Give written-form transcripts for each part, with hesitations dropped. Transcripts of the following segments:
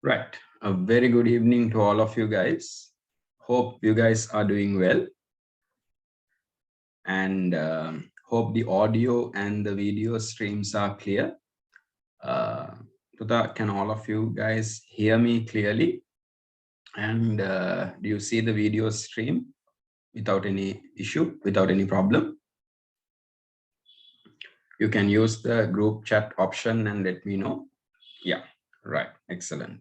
Right. A very good evening to all of you guys. Hope you guys are doing well and hope the audio and the video streams are clear. Uh, can all of you guys hear me clearly? And do you see the video stream without any issue, without any problem? You can use the group chat option and let me know. Yeah, right. Excellent.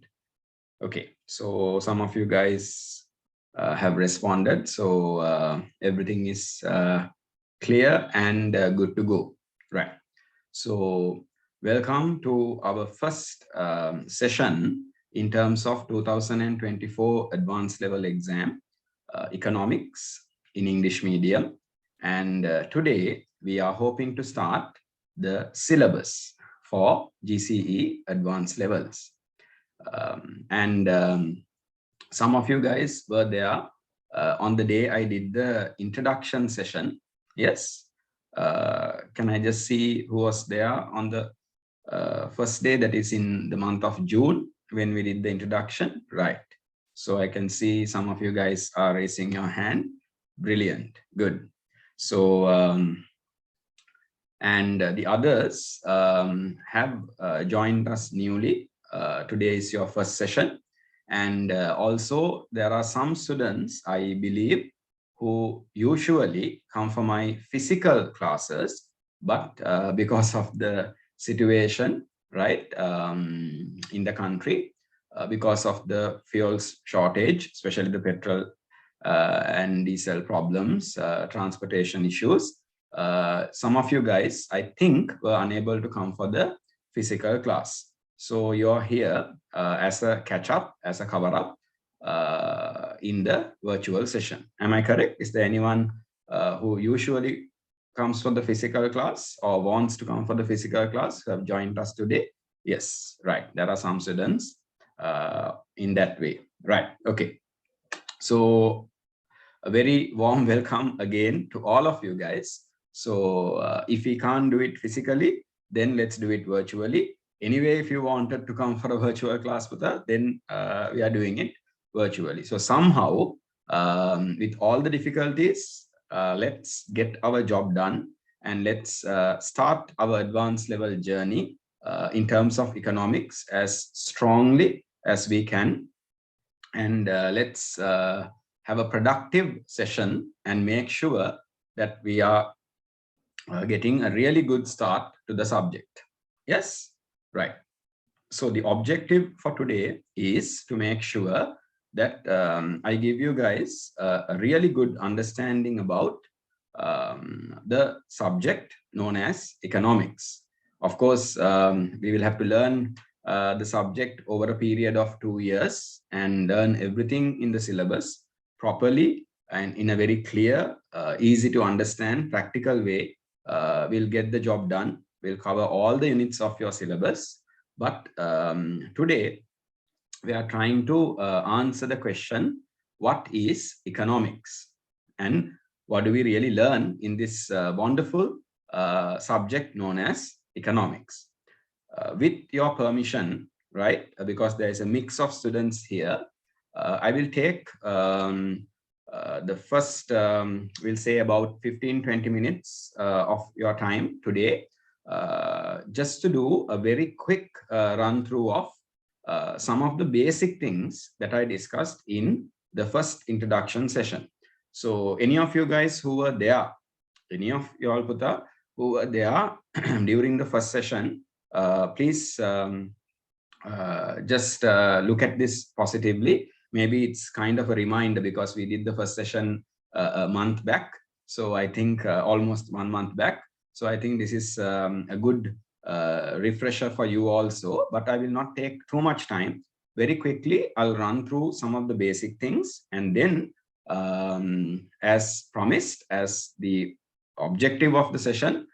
Okay, so some of you guys have responded. So everything is clear and good to go. Right. So welcome to our first session in terms of 2024 advanced level exam, economics in English medium. And today we are hoping to start the syllabus for GCE advanced levels. Some of you guys were there on the day I did the introduction session. Yes. Can I just see who was there on the first day, that is in the month of June when we did the introduction? Right. So I can see some of you guys are raising your hand. Brilliant. Good. So, the others have joined us newly. Today is your first session. And also there are some students, I believe, who usually come for my physical classes, but because of the situation, right, in the country, because of the fuels shortage, especially the petrol and diesel problems, transportation issues, some of you guys, I think, were unable to come for the physical class. So you're here as a catch-up, as a cover-up in the virtual session. Am I correct? Is there anyone who usually comes for the physical class or wants to come for the physical class who have joined us today? Yes, right. There are some students in that way. Right. Okay. So a very warm welcome again to all of you guys. So if we can't do it physically, then let's do it virtually. Anyway, if you wanted to come for a virtual class with us, then we are doing it virtually. So somehow, with all the difficulties, let's get our job done and let's start our advanced level journey in terms of economics as strongly as we can. And let's have a productive session and make sure that we are getting a really good start to the subject. Yes, right. So the objective for today is to make sure that I give you guys a really good understanding about the subject known as economics. Of course, we will have to learn the subject over a period of 2 years and learn everything in the syllabus properly and in a very clear, easy to understand, practical way. We'll get the job done. We'll cover all the units of your syllabus. But today, we are trying to answer the question, what is economics? And what do we really learn in this wonderful subject known as economics? With your permission, right, because there is a mix of students here, I will take the first, we'll say about 15-20 minutes of your time today, just to do a very quick run through of some of the basic things that I discussed in the first introduction session. So any of you guys who were there, any of you all Puta, who were there during the first session, please just look at this positively. Maybe it's kind of a reminder because we did the first session a month back. So I think almost 1 month back. So I think this is a good refresher for you also, but I will not take too much time. Very quickly, I'll run through some of the basic things, and then as promised, as the objective of the session,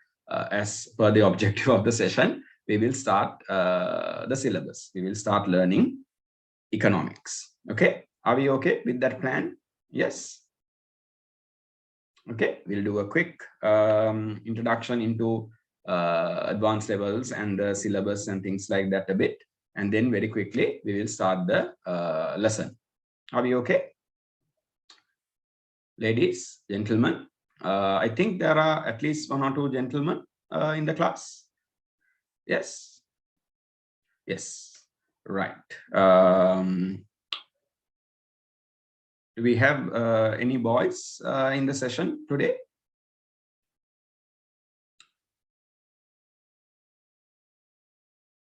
as per the objective of the session, we will start the syllabus. We will start learning economics. Okay, are we okay with that plan? Yes. Okay, we'll do a quick introduction into advanced levels and the syllabus and things like that a bit. and then very quickly we will start the lesson. Are we okay? Ladies, gentlemen, I think there are at least 1 or 2 gentlemen in the class. Yes. Yes. Right. Do we have any boys in the session today?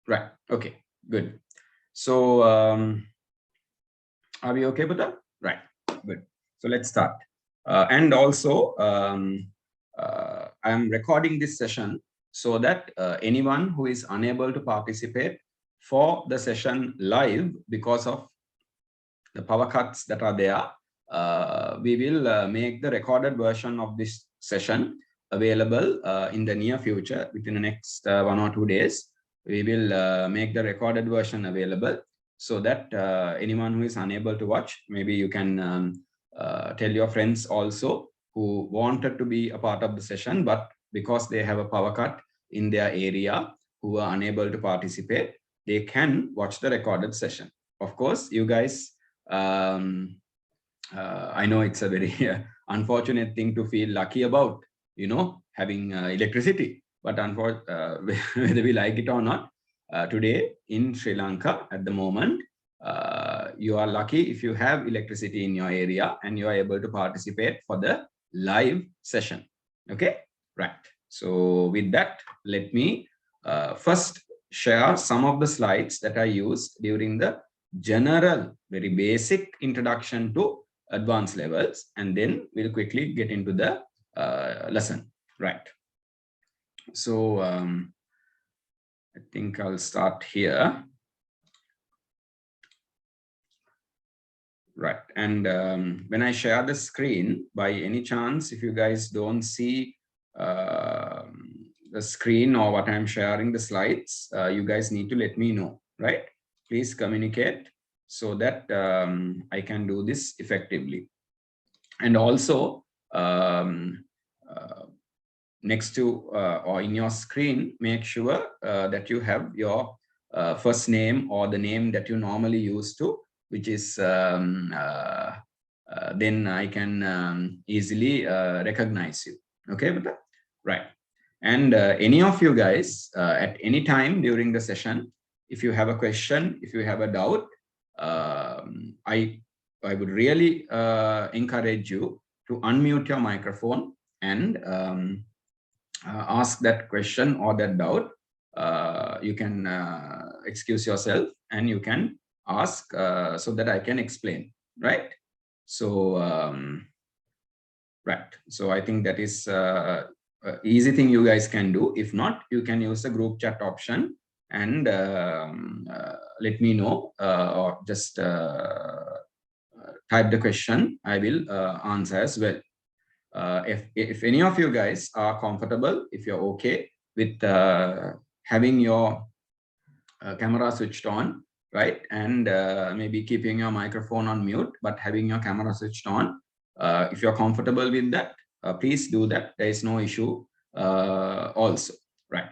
Right. Okay. Good. So, are we okay with that? Right. Good. So let's start. And also, I am recording this session so that anyone who is unable to participate for the session live because of the power cuts that are there, we will make the recorded version of this session available in the near future. Within the next 1 or 2 days, we will make the recorded version available so that anyone who is unable to watch, maybe you can tell your friends also who wanted to be a part of the session, but because they have a power cut in their area, who are unable to participate, they can watch the recorded session. Of course, you guys, I know it's a very unfortunate thing to feel lucky about, having electricity, but whether we like it or not, today in Sri Lanka at the moment, you are lucky if you have electricity in your area and you are able to participate for the live session. Okay, right. So with that, let me first share some of the slides that I used during the general, very basic introduction to advanced levels, and then we'll quickly get into the lesson. Right. So I think I'll start here. Right. And when I share the screen, by any chance, if you guys don't see the screen or what I'm sharing the slides, you guys need to let me know, right? Please communicate so that I can do this effectively. And also, next to or in your screen, make sure that you have your first name or the name that you normally use to, which is then I can easily recognize you. Okay, Bata? Right. And any of you guys at any time during the session, if you have a question, if you have a doubt, I would really encourage you to unmute your microphone and ask that question or that doubt. You can excuse yourself and you can ask so that I can explain, right? So, right. So I think that is easy thing you guys can do. If not, you can use the group chat option and let me know or just type the question. I will answer as well. If any of you guys are comfortable, if you're okay with having your camera switched on, right, and maybe keeping your microphone on mute, but having your camera switched on, if you're comfortable with that, please do that. There is no issue also, right?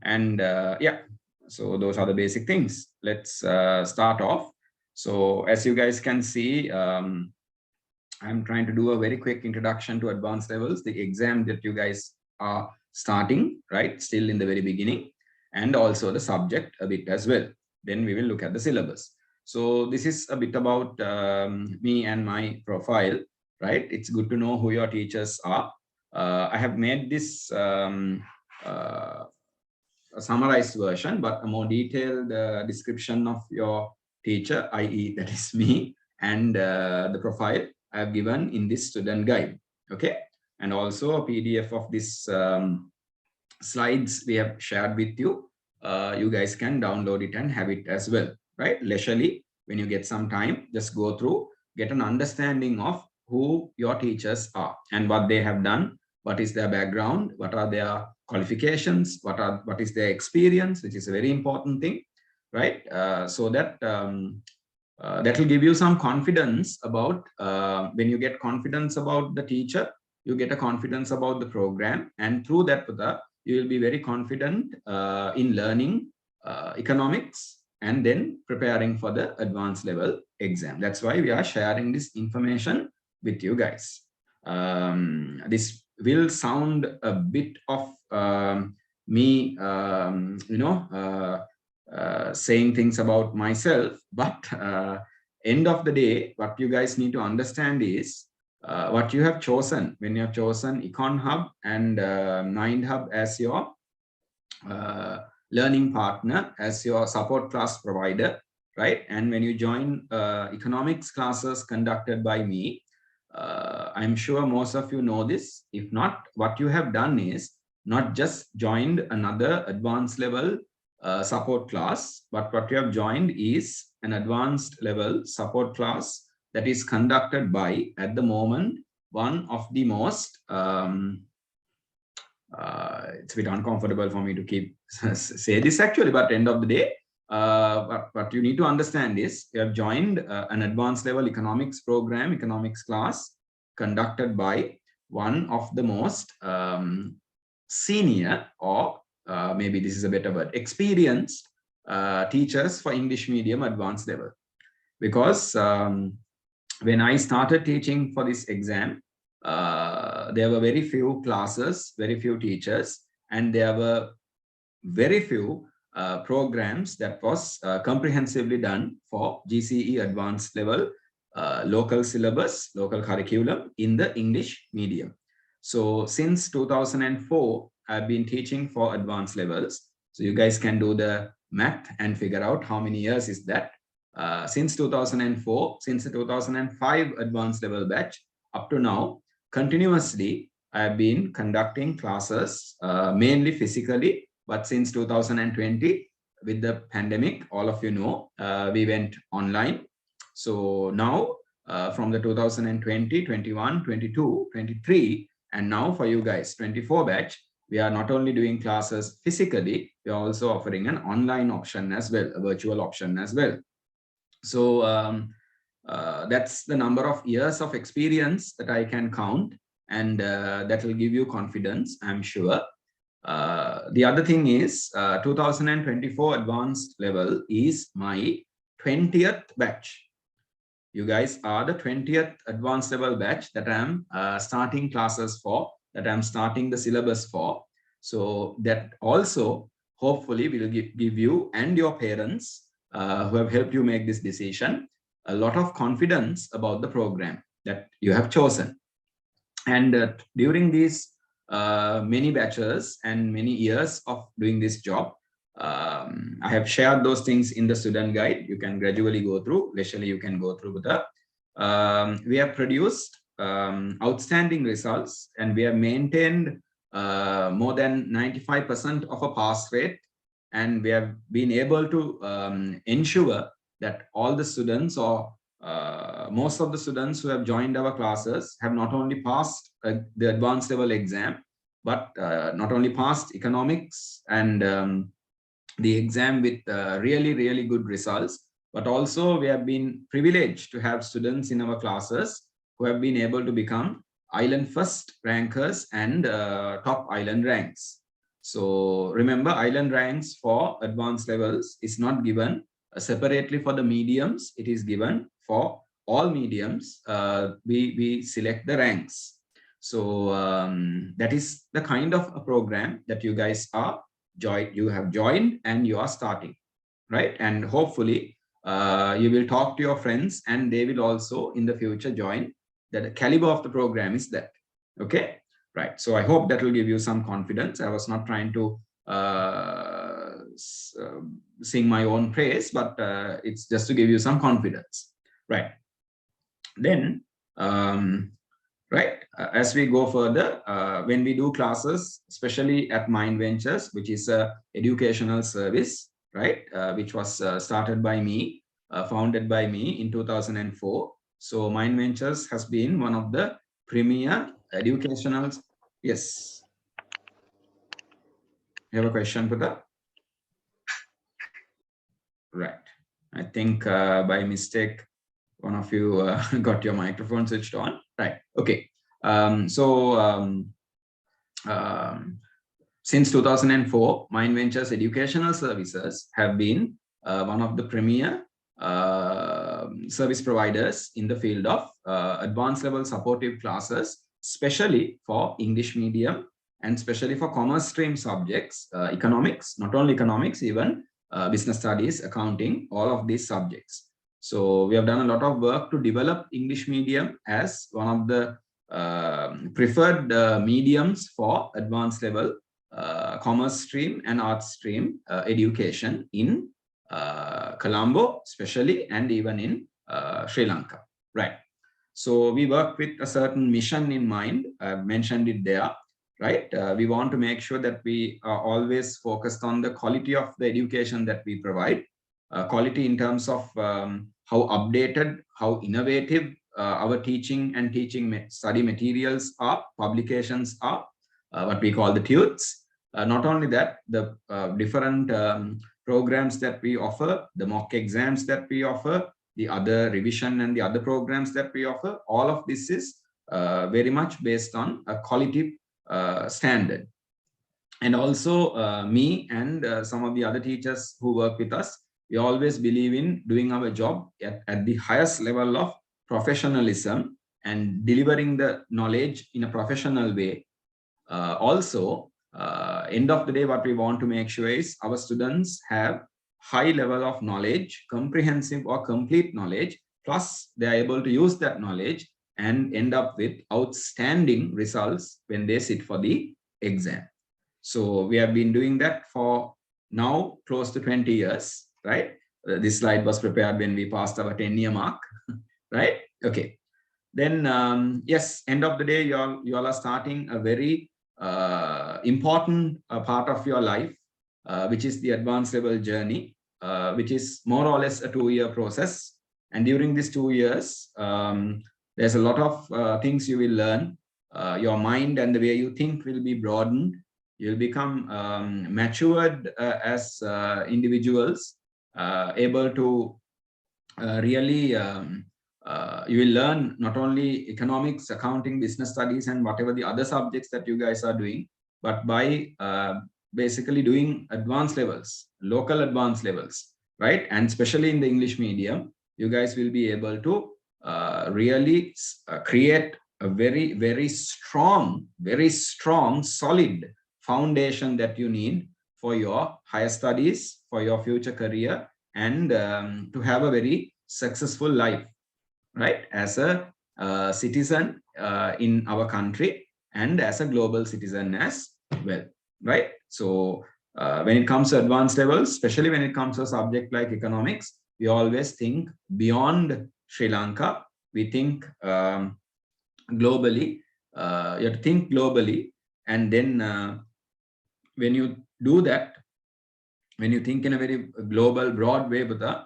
And yeah, so those are the basic things. Let's start off. So as you guys can see, I'm trying to do a very quick introduction to advanced levels, the exam that you guys are starting, right? Still in the very beginning, and also the subject a bit as well. Then we will look at the syllabus. So this is a bit about me and my profile, right? It's good to know who your teachers are. I have made this a summarized version, but a more detailed description of your teacher, i.e. that is me, and the profile I have given in this student guide, okay? And also a PDF of this slides we have shared with you. You guys can download it and have it as well, right? Leisurely, when you get some time, just go through, get an understanding of who your teachers are and what they have done, what is their background, what are their qualifications, what is their experience, which is a very important thing, right? So that that will give you some confidence about when you get confidence about the teacher, you get a confidence about the program, and through that you will be very confident in learning economics and then preparing for the advanced level exam. That's why we are sharing this information with you guys. This will sound a bit of me, saying things about myself, but end of the day, what you guys need to understand is what you have chosen when you have chosen Econ-Hub and Mind-Hub as your learning partner, as your support class provider, right? And when you join economics classes conducted by me, I'm sure most of you know this. If not, what you have done is not just joined another advanced level support class, but what you have joined is an advanced level support class that is conducted by, at the moment, one of the most it's a bit uncomfortable for me to keep say this actually, but end of the day, what you need to understand is you have joined an advanced level economics program, economics class conducted by one of the most senior, or maybe this is a better word, experienced teachers for English medium advanced level. Because when I started teaching for this exam, there were very few classes, very few teachers, and there were very few programs that was comprehensively done for GCE advanced level local syllabus, local curriculum in the English medium. So since 2004, I've been teaching for advanced levels. So you guys can do the math and figure out how many years is that. Since 2004, since the 2005 advanced level batch up to now, continuously I've been conducting classes mainly physically, but since 2020 with the pandemic, all of you know, we went online. So now from the 2020, 21, 22, 23, and now for you guys 24 batch, we are not only doing classes physically, we are also offering an online option as well, a virtual option as well. So that's the number of years of experience that I can count, and that will give you confidence, I'm sure. The other thing is 2024 advanced level is my 20th batch. You guys are the 20th advanced level batch that I'm starting classes for, that I'm starting the syllabus for. So that also hopefully will give you and your parents who have helped you make this decision a lot of confidence about the program that you have chosen. And during these many batches and many years of doing this job, I have shared those things in the student guide. You can gradually go through, leisurely you can go through the, we have produced outstanding results, and we have maintained more than 95% of a pass rate, and we have been able to ensure that all the students, or most of the students who have joined our classes, have not only passed the advanced level exam, but not only passed economics and the exam with really good results, but also we have been privileged to have students in our classes who have been able to become island first rankers and top island ranks. So remember, island ranks for advanced levels is not given separately for the mediums, it is given for all mediums. We select the ranks. So that is the kind of a program that you guys are you have joined and you are starting, right? And hopefully you will talk to your friends and they will also in the future join. That the caliber of the program is that. Okay, right? So I hope that will give you some confidence. I was not trying to sing my own praise, but it's just to give you some confidence, right? Then right, as we go further, when we do classes, especially at Mind Ventures, which is a educational service, right, which was started by me, founded by me in 2004. So Mind Ventures has been one of the premier educational. Yes. You have a question, Putta? Right. I think by mistake, one of you got your microphone switched on. Right. Okay. Since 2004, Mind Ventures educational services have been one of the premier service providers in the field of advanced level supportive classes, especially for English medium and especially for commerce stream subjects, economics, not only economics, even business studies, accounting, all of these subjects. So we have done a lot of work to develop English medium as one of the preferred mediums for advanced level commerce stream and arts stream education in Colombo, especially, and even in Sri Lanka, right? So we work with a certain mission in mind. I've mentioned it there, right? We want to make sure that we are always focused on the quality of the education that we provide, quality in terms of how updated, how innovative our teaching and study materials are, publications are, what we call the THOs. Not only that, the different programs that we offer, the mock exams that we offer, the other revision and the other programs that we offer, all of this is very much based on a quality standard. And also me and some of the other teachers who work with us, we always believe in doing our job at the highest level of professionalism and delivering the knowledge in a professional way. Also, end of the day, what we want to make sure is our students have high level of knowledge, comprehensive or complete knowledge, plus they are able to use that knowledge and end up with outstanding results when they sit for the exam. So we have been doing that for now close to 20 years, right? This slide was prepared when we passed our 10-year mark, right? Okay. Then, yes, end of the day, you all are starting a very important part of your life, which is the advanced level journey, which is more or less a 2-year process. And during these 2 years, there's a lot of things you will learn. Your mind and the way you think will be broadened. You'll become matured as individuals, able to really you will learn not only economics, accounting, business studies, and whatever the other subjects that you guys are doing, but by basically doing advanced levels, local advanced levels, right? And especially in the English medium, you guys will be able to really create a very, very strong, solid foundation that you need for your higher studies, for your future career, and to have a very successful life, right, as a citizen in our country and as a global citizen as well, right? So when it comes to advanced levels, especially when it comes to a subject like economics, we always think beyond Sri Lanka. We think globally. You have to think globally, and then when you do that, when you think in a very global, broad way, Buddha,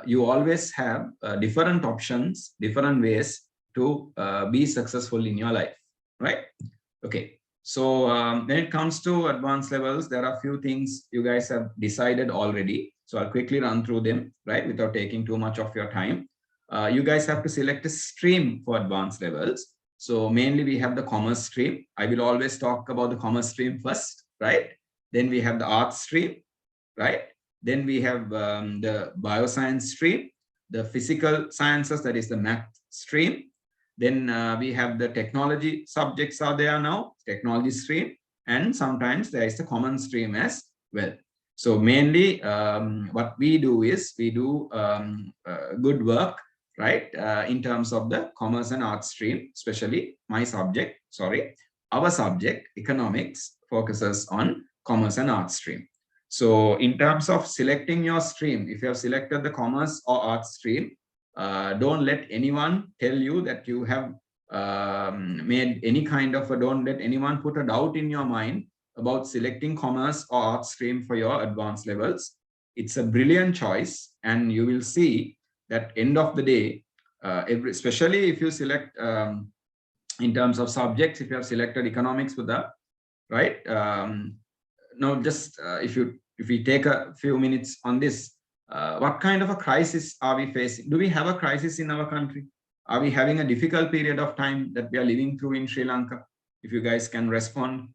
you always have different options, different ways to be successful in your life, right? Okay. So when it comes to advanced levels, there are a few things you guys have decided already. So I'll quickly run through them, right, without taking too much of your time. You guys have to select a stream for advanced levels. So mainly we have the commerce stream. I will always talk about the commerce stream first, right? Then we have the arts stream, right? Then we have the bioscience stream, the physical sciences, that is the math stream. Then we have the technology subjects are there now, technology stream, and sometimes there is the common stream as well. So mainly what we do is we do good work, right, in terms of the commerce and arts stream, especially my subject, our subject, economics, focuses on commerce and arts stream. So in terms of selecting your stream, if you have selected the commerce or arts stream, don't let anyone tell you that you have made any kind of don't let anyone put a doubt in your mind about selecting commerce or arts stream for your advanced levels. It's a brilliant choice, and you will see that end of the day, especially if you select in terms of subjects, if you have selected economics with that, right? Now, just if we take a few minutes on this, what kind of a crisis are we facing? Do we have a crisis in our country? Are we having a difficult period of time that we are living through in Sri Lanka? If you guys can respond.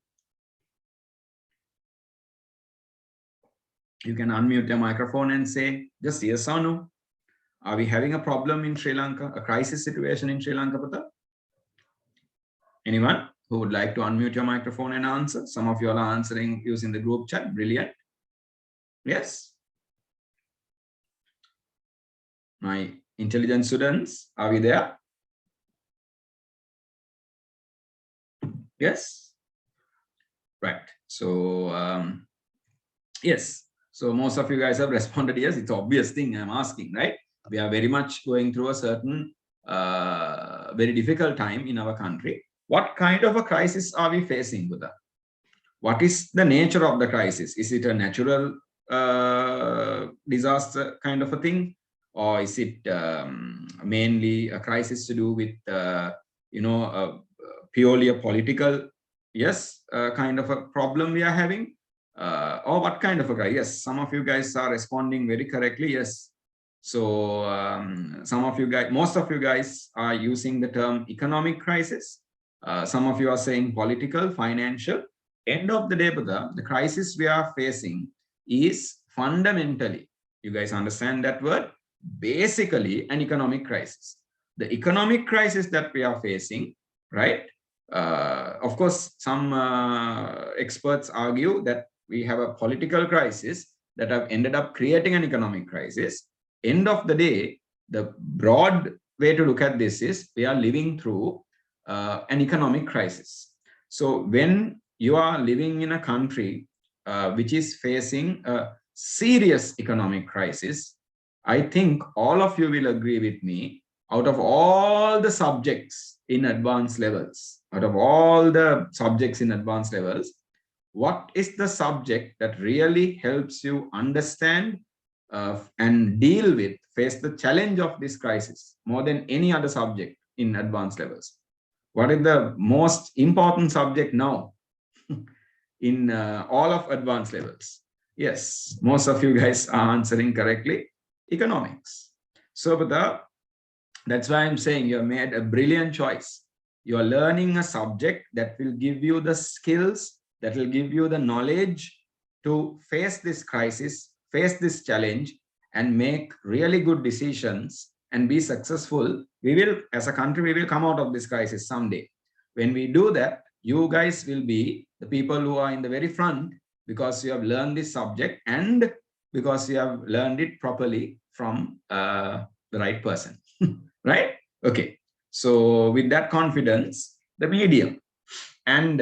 You can unmute your microphone and say just yes or no. Are we having a problem in Sri Lanka, a crisis situation in Sri Lanka, Pata? Anyone who would like to unmute your microphone and answer? Some of you all are answering using the group chat. Brilliant. Yes. My intelligent students, are we there? Yes. Right. So, yes. So most of you guys have responded yes. It's obvious thing I'm asking, right? We are very much going through a certain very difficult time in our country. What kind of a crisis are we facing, Buddha? What is the nature of the crisis? Is it a natural disaster kind of a thing? Or is it mainly a crisis to do with, purely a political, yes, kind of a problem we are having? Or what kind of a crisis? Yes, some of you guys are responding very correctly. Yes. So some of you guys, most of you guys are using the term economic crisis. Some of you are saying political, financial. End of the day, Buddha, the crisis we are facing is fundamentally, you guys understand that word? Basically an economic crisis. The economic crisis that we are facing, right? Of course, some experts argue that we have a political crisis that have ended up creating an economic crisis. End of the day, the broad way to look at this is we are living through an economic crisis. So when you are living in a country which is facing a serious economic crisis, I think all of you will agree with me, out of all the subjects in advanced levels, what is the subject that really helps you understand and deal with, face the challenge of this crisis more than any other subject in advanced levels? What is the most important subject now in all of advanced levels? Yes, most of you guys are answering correctly. Economics. So, that's why I'm saying you have made a brilliant choice. You are learning a subject that will give you the skills, that will give you the knowledge to face this crisis, face this challenge, and make really good decisions and be successful. We will, as a country, we will come out of this crisis someday. When we do that, you guys will be the people who are in the very front because you have learned this subject and because you have learned it properly from the right person. Right? Okay. So with that confidence, the medium. And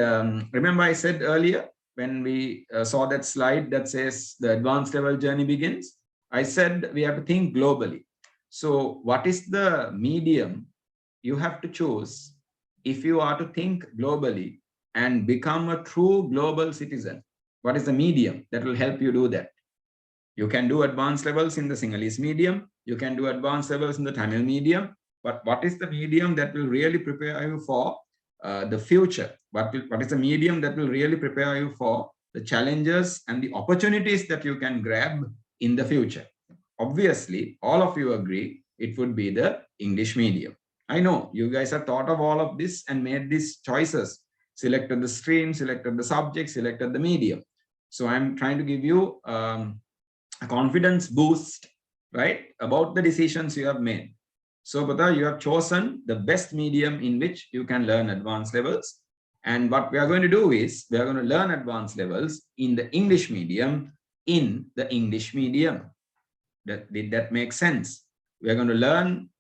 remember I said earlier, when we saw that slide that says the advanced level journey begins, I said we have to think globally. So what is the medium you have to choose if you are to think globally and become a true global citizen? What is the medium that will help you do that? You can do advanced levels in the Sinhalese medium. You can do advanced levels in the Tamil medium. But what is the medium that will really prepare you for the future? What is the medium that will really prepare you for the challenges and the opportunities that you can grab in the future? Obviously, all of you agree it would be the English medium. I know you guys have thought of all of this and made these choices, selected the stream, selected the subject, selected the medium. So I'm trying to give you a confidence boost, right, about the decisions you have made. So, Bata, you have chosen the best medium in which you can learn advanced levels. And what we are going to do is we are going to learn advanced levels in the English medium, Did that make sense? We are going to learn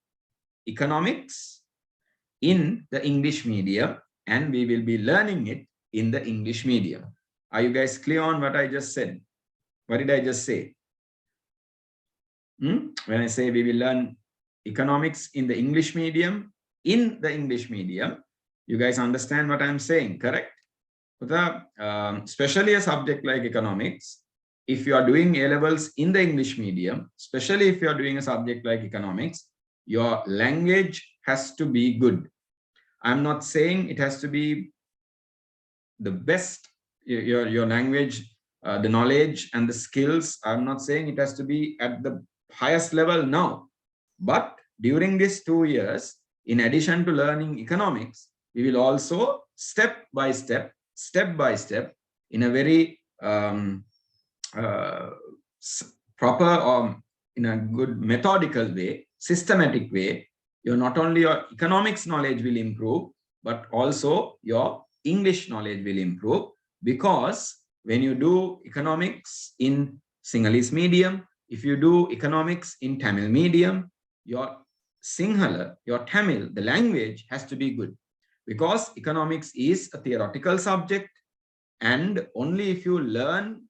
economics in the English medium, and we will be learning it in the English medium. Are you guys clear on what I just said? What did I just say? When I say we will learn economics in the English medium, you guys understand what I'm saying, correct? Especially a subject like economics, if you are doing A-levels in the English medium, especially if you are doing a subject like economics, your language has to be good. I'm not saying it has to be the best, your language, the knowledge and the skills. I'm not saying it has to be at the highest level now. But during these 2 years, in addition to learning economics, we will also step by step, in a very proper or in a good methodical way, systematic way, not only your economics knowledge will improve, but also your English knowledge will improve, because when you do economics in Sinhalese medium, if you do economics in Tamil medium, your Sinhala, your Tamil, the language has to be good, because economics is a theoretical subject, and only if you learn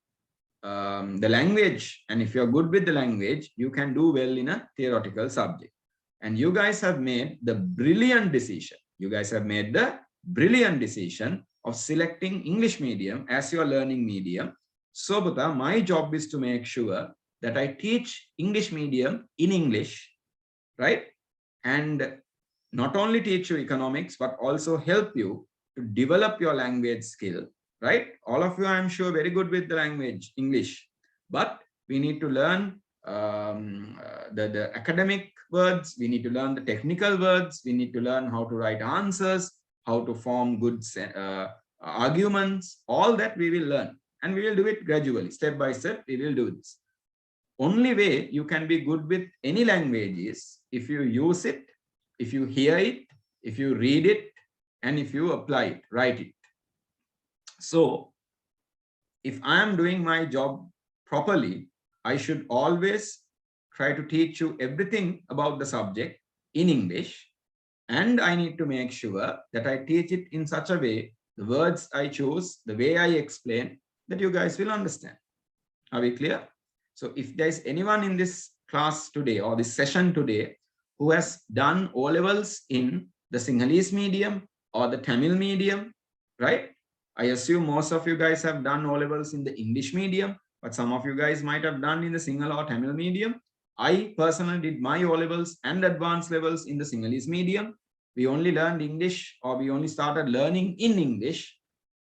the language, and if you're good with the language, you can do well in a theoretical subject. And you guys have made the brilliant decision. You guys have made the brilliant decision of selecting English medium as your learning medium. So, Bhuta, my job is to make sure that I teach English medium in English, right? And not only teach you economics, but also help you to develop your language skill, right? All of you, I'm sure, very good with the language, English, but we need to learn the academic words, we need to learn the technical words, we need to learn how to write answers, how to form good arguments, all that we will learn. And we will do it gradually, step by step, we will do this. Only way you can be good with any language is if you use it, if you hear it, if you read it, and if you apply it, write it. So if I am doing my job properly, I should always try to teach you everything about the subject in English. And I need to make sure that I teach it in such a way, the words I choose, the way I explain, that you guys will understand. Are we clear? So if there's anyone in this class today or this session today who has done O-levels in the Sinhalese medium or the Tamil medium, right? I assume most of you guys have done O-levels in the English medium, but some of you guys might have done in the Sinhala or Tamil medium. I personally did my O-levels and advanced levels in the Sinhalese medium. We only learned English, or we only started learning in English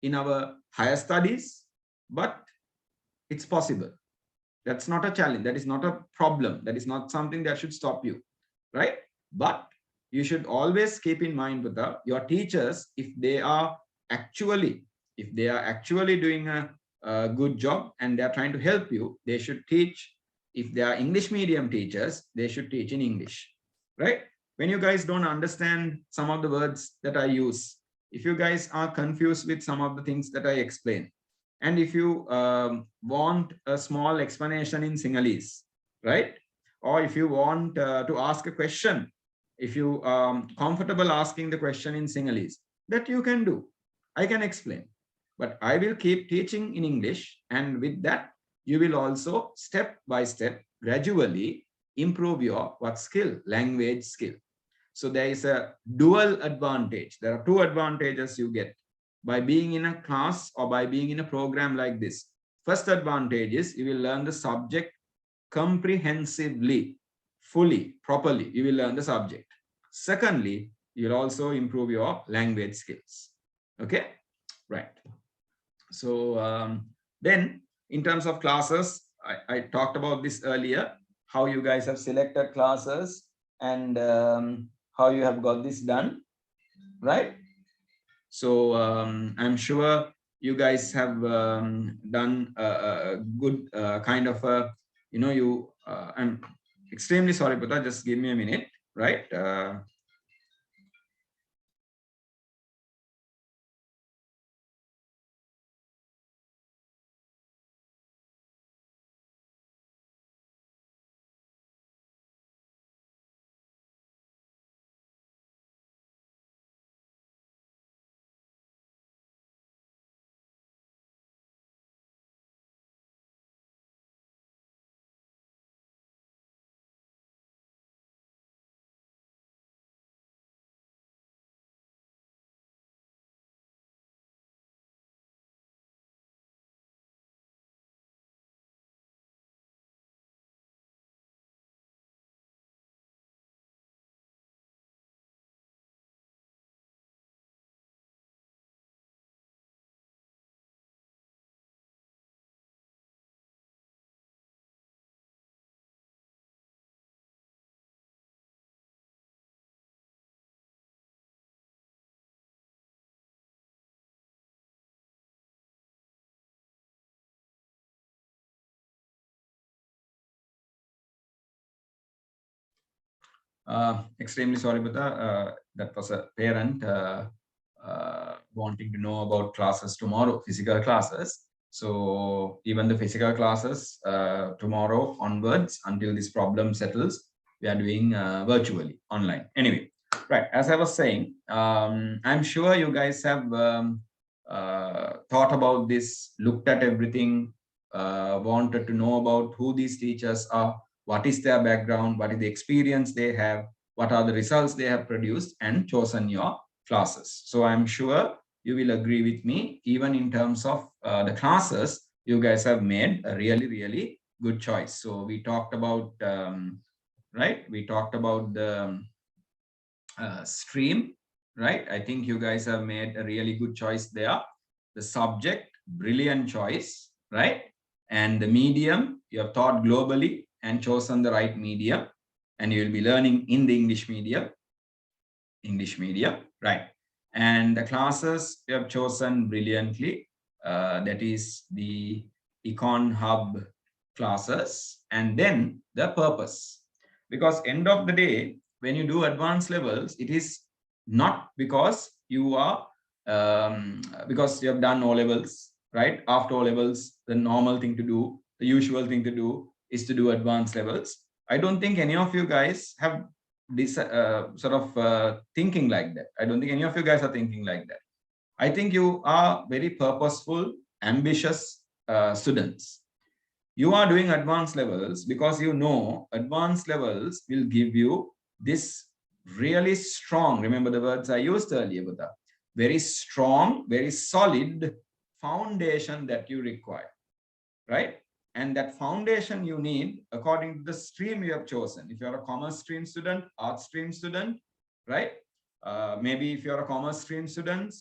in our higher studies, but it's possible. That's not a challenge. That is not a problem. That is not something that should stop you, right? But you should always keep in mind with your teachers, if they are actually doing a good job and they are trying to help you, they should teach. If they are English medium teachers, they should teach in English, right? When you guys don't understand some of the words that I use, if you guys are confused with some of the things that I explain, and if you want a small explanation in Sinhalese, right? Or if you want to ask a question, if you are comfortable asking the question in Sinhalese, that you can do. I can explain. But I will keep teaching in English. And with that, you will also step by step, gradually improve your what skill? Language skill. So there is a dual advantage. There are two advantages you get by being in a class or by being in a program like this. First advantage is you will learn the subject comprehensively, fully, properly. You will learn the subject. Secondly, you'll also improve your language skills. Okay, right. So then in terms of classes, I talked about this earlier, how you guys have selected classes and how you have got this done, right? So I'm sure you guys have done a good kind of a, I'm extremely sorry, but just give me a minute, right? Extremely sorry, but that was a parent wanting to know about classes tomorrow, physical classes. So even the physical classes tomorrow onwards, until this problem settles, we are doing virtually online. Anyway, right, as I was saying, I'm sure you guys have thought about this, looked at everything, wanted to know about who these teachers are, what is their background, what is the experience they have, what are the results they have produced, and chosen your classes. So I'm sure you will agree with me, even in terms of the classes, you guys have made a really, really good choice. So we talked about, right? We talked about the stream, right? I think you guys have made a really good choice there. The subject, brilliant choice, right? And the medium, you have thought globally and chosen the right medium, and you will be learning in the English medium, right? And the classes you have chosen brilliantly. That is the Econ-Hub classes, and then the purpose. Because end of the day, when you do advanced levels, it is not because you are because you have done O levels, right? After O levels, the normal thing to do, the usual thing to do is to do advanced levels. I don't think any of you guys have this sort of thinking like that. I don't think any of you guys are thinking like that. I think you are very purposeful, ambitious students. You are doing advanced levels because you know advanced levels will give you this really strong, remember the words I used earlier, Buddha, very strong, very solid foundation that you require, right? And that foundation you need according to the stream you have chosen. If you're a commerce stream student, art stream student, right? Maybe if you're a commerce stream student,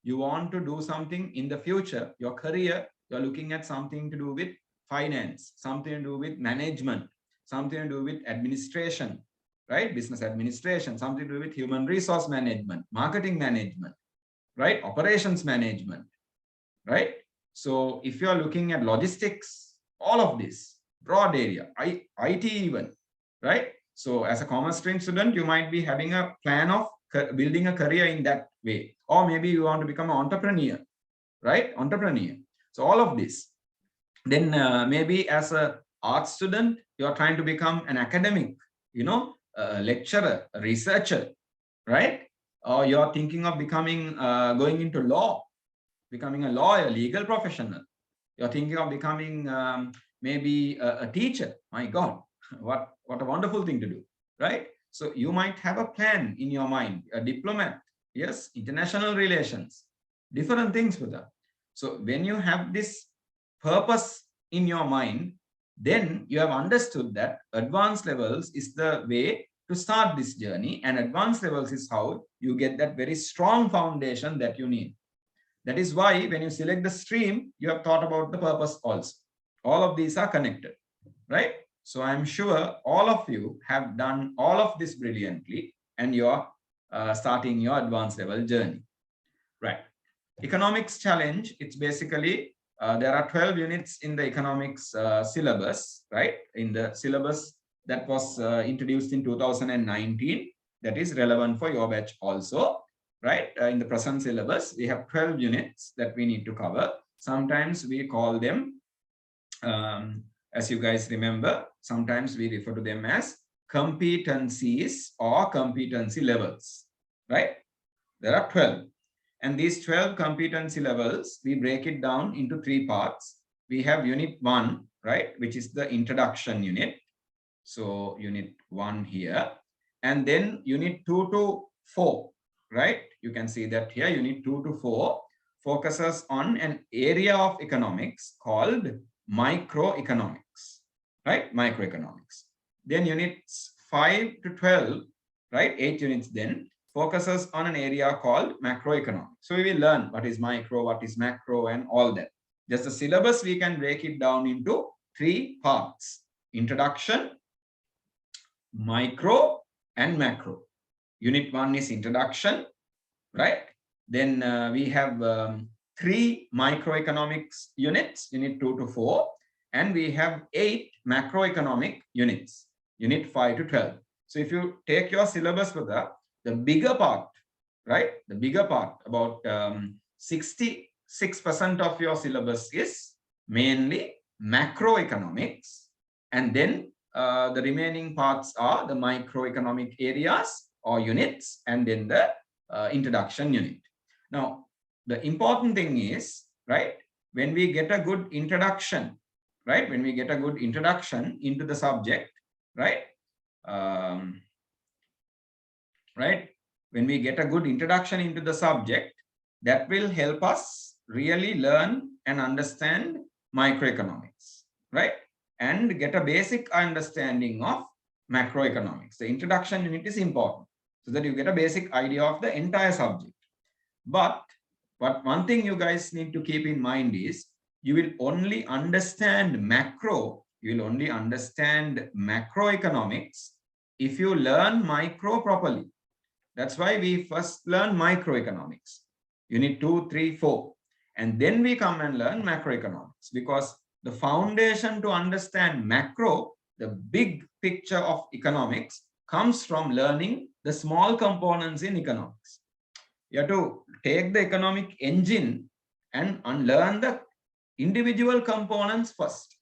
you want to do something in the future, your career, you're looking at something to do with finance, something to do with management, something to do with administration, right? Business administration, something to do with human resource management, marketing management, right? Operations management, right? So if you are looking at logistics, all of this broad area, IT even, right? So as a commerce stream student, you might be having a plan of building a career in that way. Or maybe you want to become an entrepreneur, right? Entrepreneur. So all of this. Then maybe as a art student, you're trying to become an academic, you know, a lecturer, a researcher, right? Or you're thinking of becoming, going into law, becoming a lawyer, legal professional. You're thinking of becoming maybe a teacher. My God, what a wonderful thing to do, right? So you might have a plan in your mind, a diplomat, yes, international relations, different things with that. So when you have this purpose in your mind, then you have understood that advanced levels is the way to start this journey, and advanced levels is how you get that very strong foundation that you need. That is why when you select the stream, you have thought about the purpose also. All of these are connected, right? So I'm sure all of you have done all of this brilliantly, and you're starting your advanced level journey, right? Economics challenge, it's basically, there are 12 units in the economics syllabus, right? In the syllabus that was introduced in 2019, that is relevant for your batch also, right? In the present syllabus, we have 12 units that we need to cover. Sometimes we call them, as you guys remember, sometimes we refer to them as competencies or competency levels, right? There are 12. And these 12 competency levels, we break it down into 3 parts. We have unit 1, right, which is the introduction unit. So unit 1 here. And then unit 2 to 4, right? You can see that here, unit 2 to 4 focuses on an area of economics called microeconomics, right? Microeconomics. Then units 5 to 12, right? 8 units then focuses on an area called macroeconomics. So we will learn what is micro, what is macro, and all that. Just the syllabus, we can break it down into 3 parts: introduction, micro, and macro. Unit 1 is introduction, right? Then we have 3 microeconomics units, unit 2 to 4, and we have 8 macroeconomic units, unit 5 to 12. So if you take your syllabus for the bigger part, right? The bigger part, about 66% of your syllabus is mainly macroeconomics, and then the remaining parts are the microeconomic areas or units, and then the introduction unit. Now, the important thing is, right, when we get a good introduction, right, when we get a good introduction into the subject, right, right, when we get a good introduction into the subject, that will help us really learn and understand microeconomics, right, and get a basic understanding of macroeconomics. The introduction unit is important so that you get a basic idea of the entire subject. But one thing you guys need to keep in mind is you will only understand macroeconomics if you learn micro properly. That's why we first learn microeconomics, unit 2, 3, 4, and then we come and learn macroeconomics, because the foundation to understand macro, the big picture of economics, comes from learning the small components in economics. You have to take the economic engine and unlearn the individual components first,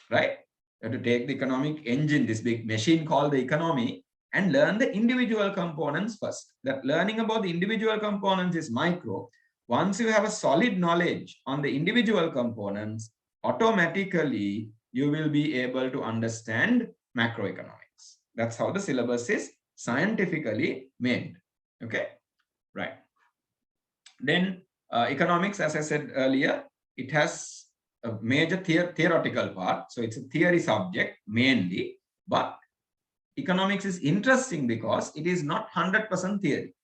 right? You have to take the economic engine, this big machine called the economy, and learn the individual components first. That learning about the individual components is micro. Once you have a solid knowledge on the individual components, automatically you will be able to understand macroeconomics. That's how the syllabus is scientifically made. Okay, right. Then economics, as I said earlier, it has a major theoretical part. So it's a theory subject mainly, but economics is interesting because it is not 100% theory.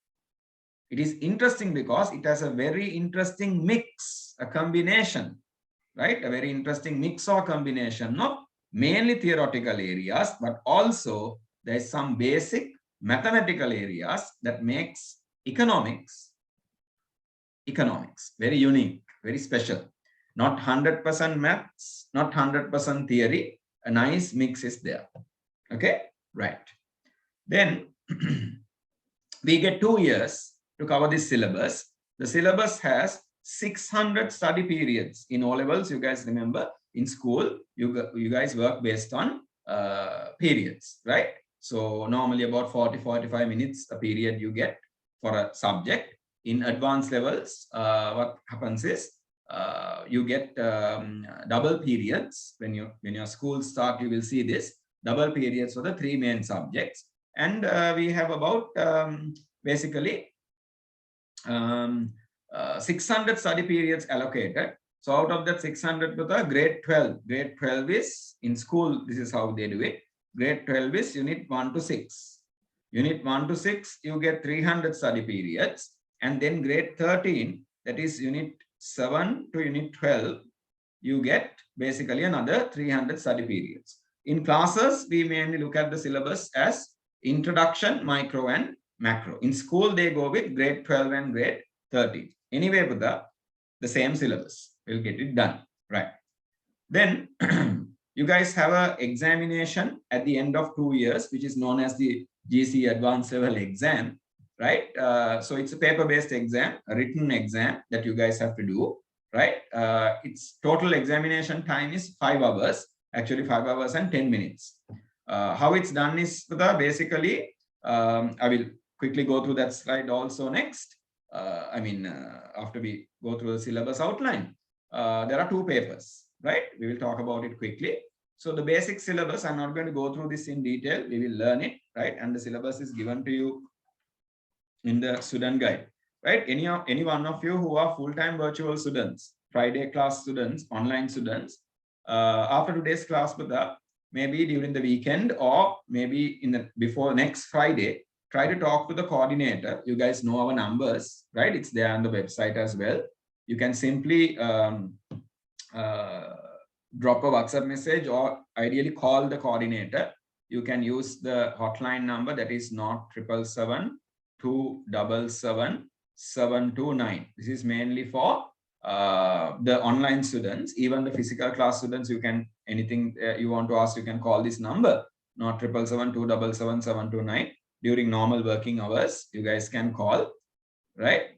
It is interesting because it has a very interesting mix, a combination, right? A very interesting mix or combination of mainly theoretical areas, but also there is some basic mathematical areas that makes economics very unique, very special. Not 100% maths, not 100% theory. A nice mix is there. Okay, right. Then we get 2 years to cover this syllabus. The syllabus has 600 study periods. In O levels, you guys remember, in school, you guys work based on periods, right? So normally about 40-45 minutes a period you get for a subject. In advanced levels, what happens is you get double periods. When your school start, you will see this double periods for the 3 main subjects, and we have about basically 600 study periods allocated. So out of that 600 to the grade 12. Grade 12 is in school, this is how they do it. Grade 12 is unit 1 to 6. Unit 1 to 6, you get 300 study periods. And then grade 13, that is unit 7 to unit 12, you get basically another 300 study periods. In classes, we mainly look at the syllabus as introduction, micro and macro. In school, they go with grade 12 and grade 13. Anyway, with the same syllabus, we'll get it done, right? Then you guys have an examination at the end of 2 years, which is known as the GC Advanced Level exam, right? So it's a paper-based exam, a written exam that you guys have to do, right? Its total examination time is 5 hours, actually 5 hours and 10 minutes. How it's done is basically, I will quickly go through that slide also next. After we go through the syllabus outline, there are 2 papers, right? We will talk about it quickly. So the basic syllabus, I'm not going to go through this in detail. We will learn it, right? And the syllabus is given to you in the student guide, right? Any one of you who are full-time virtual students, Friday class students, online students, after today's class, maybe during the weekend or maybe before next Friday, try to talk to the coordinator. You guys know our numbers, right? It's there on the website as well. You can simply drop a WhatsApp message or ideally call the coordinator. You can use the hotline number, that is 077-277-729. This is mainly for the online students. Even the physical class students, you can, anything you want to ask, you can call this number not 777-277-729. During normal working hours, you guys can call, right?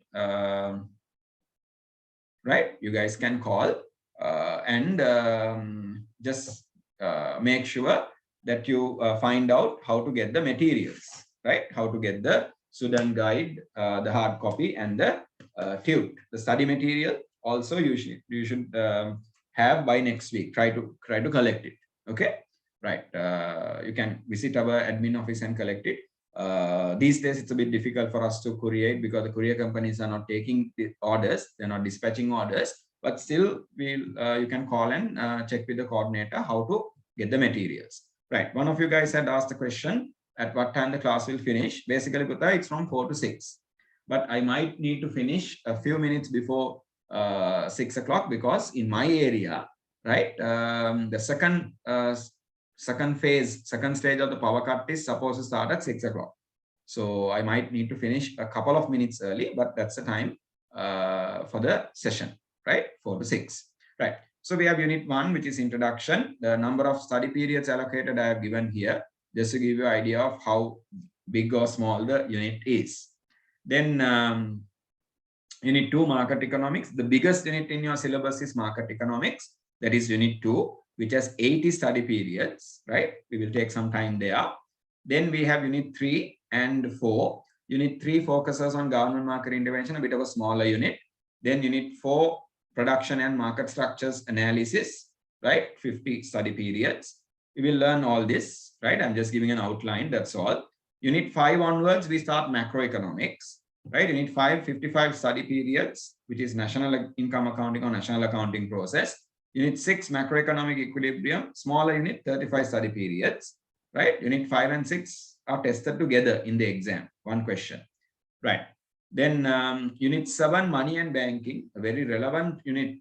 Right? You guys can call and just make sure that you find out how to get the materials, right? How to get the student guide, the hard copy, and the THO, the study material. Also, you should have by next week. Try to collect it. Okay, right? You can visit our admin office and collect it. These days, it's a bit difficult for us to courier because the courier companies are not taking the orders; they're not dispatching orders. But still, you can call and check with the coordinator how to get the materials. Right. One of you guys had asked the question at what time the class will finish. Basically, it's from 4 to 6. But I might need to finish a few minutes before 6 o'clock because in my area, right, the second stage of the power cut is supposed to start at 6 o'clock. So I might need to finish a couple of minutes early, but that's the time for the session, right? 4 to 6, right? So we have unit 1, which is introduction. The number of study periods allocated I have given here, just to give you an idea of how big or small the unit is. Then unit 2, market economics. The biggest unit in your syllabus is market economics. That is unit 2, which has 80 study periods, right? We will take some time there. Then we have unit 3 and 4. Unit 3 focuses on government market intervention, a bit of a smaller unit. Then unit 4, production and market structures analysis, right? 50 study periods. We will learn all this, right? I'm just giving an outline, that's all. Unit 5 onwards, we start macroeconomics, right? Unit 5, 55 study periods, which is national income accounting or national accounting process. Unit 6, macroeconomic equilibrium, smaller unit, 35 study periods, right? Unit 5 and 6 are tested together in the exam, one question, right? Then unit 7, money and banking, a very relevant unit,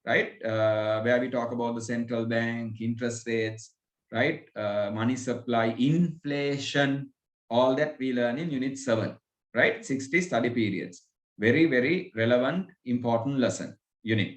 right? Where we talk about the central bank, interest rates, right? Money supply, inflation, all that we learn in unit 7, right? 60 study periods. Very, very relevant, important lesson, unit.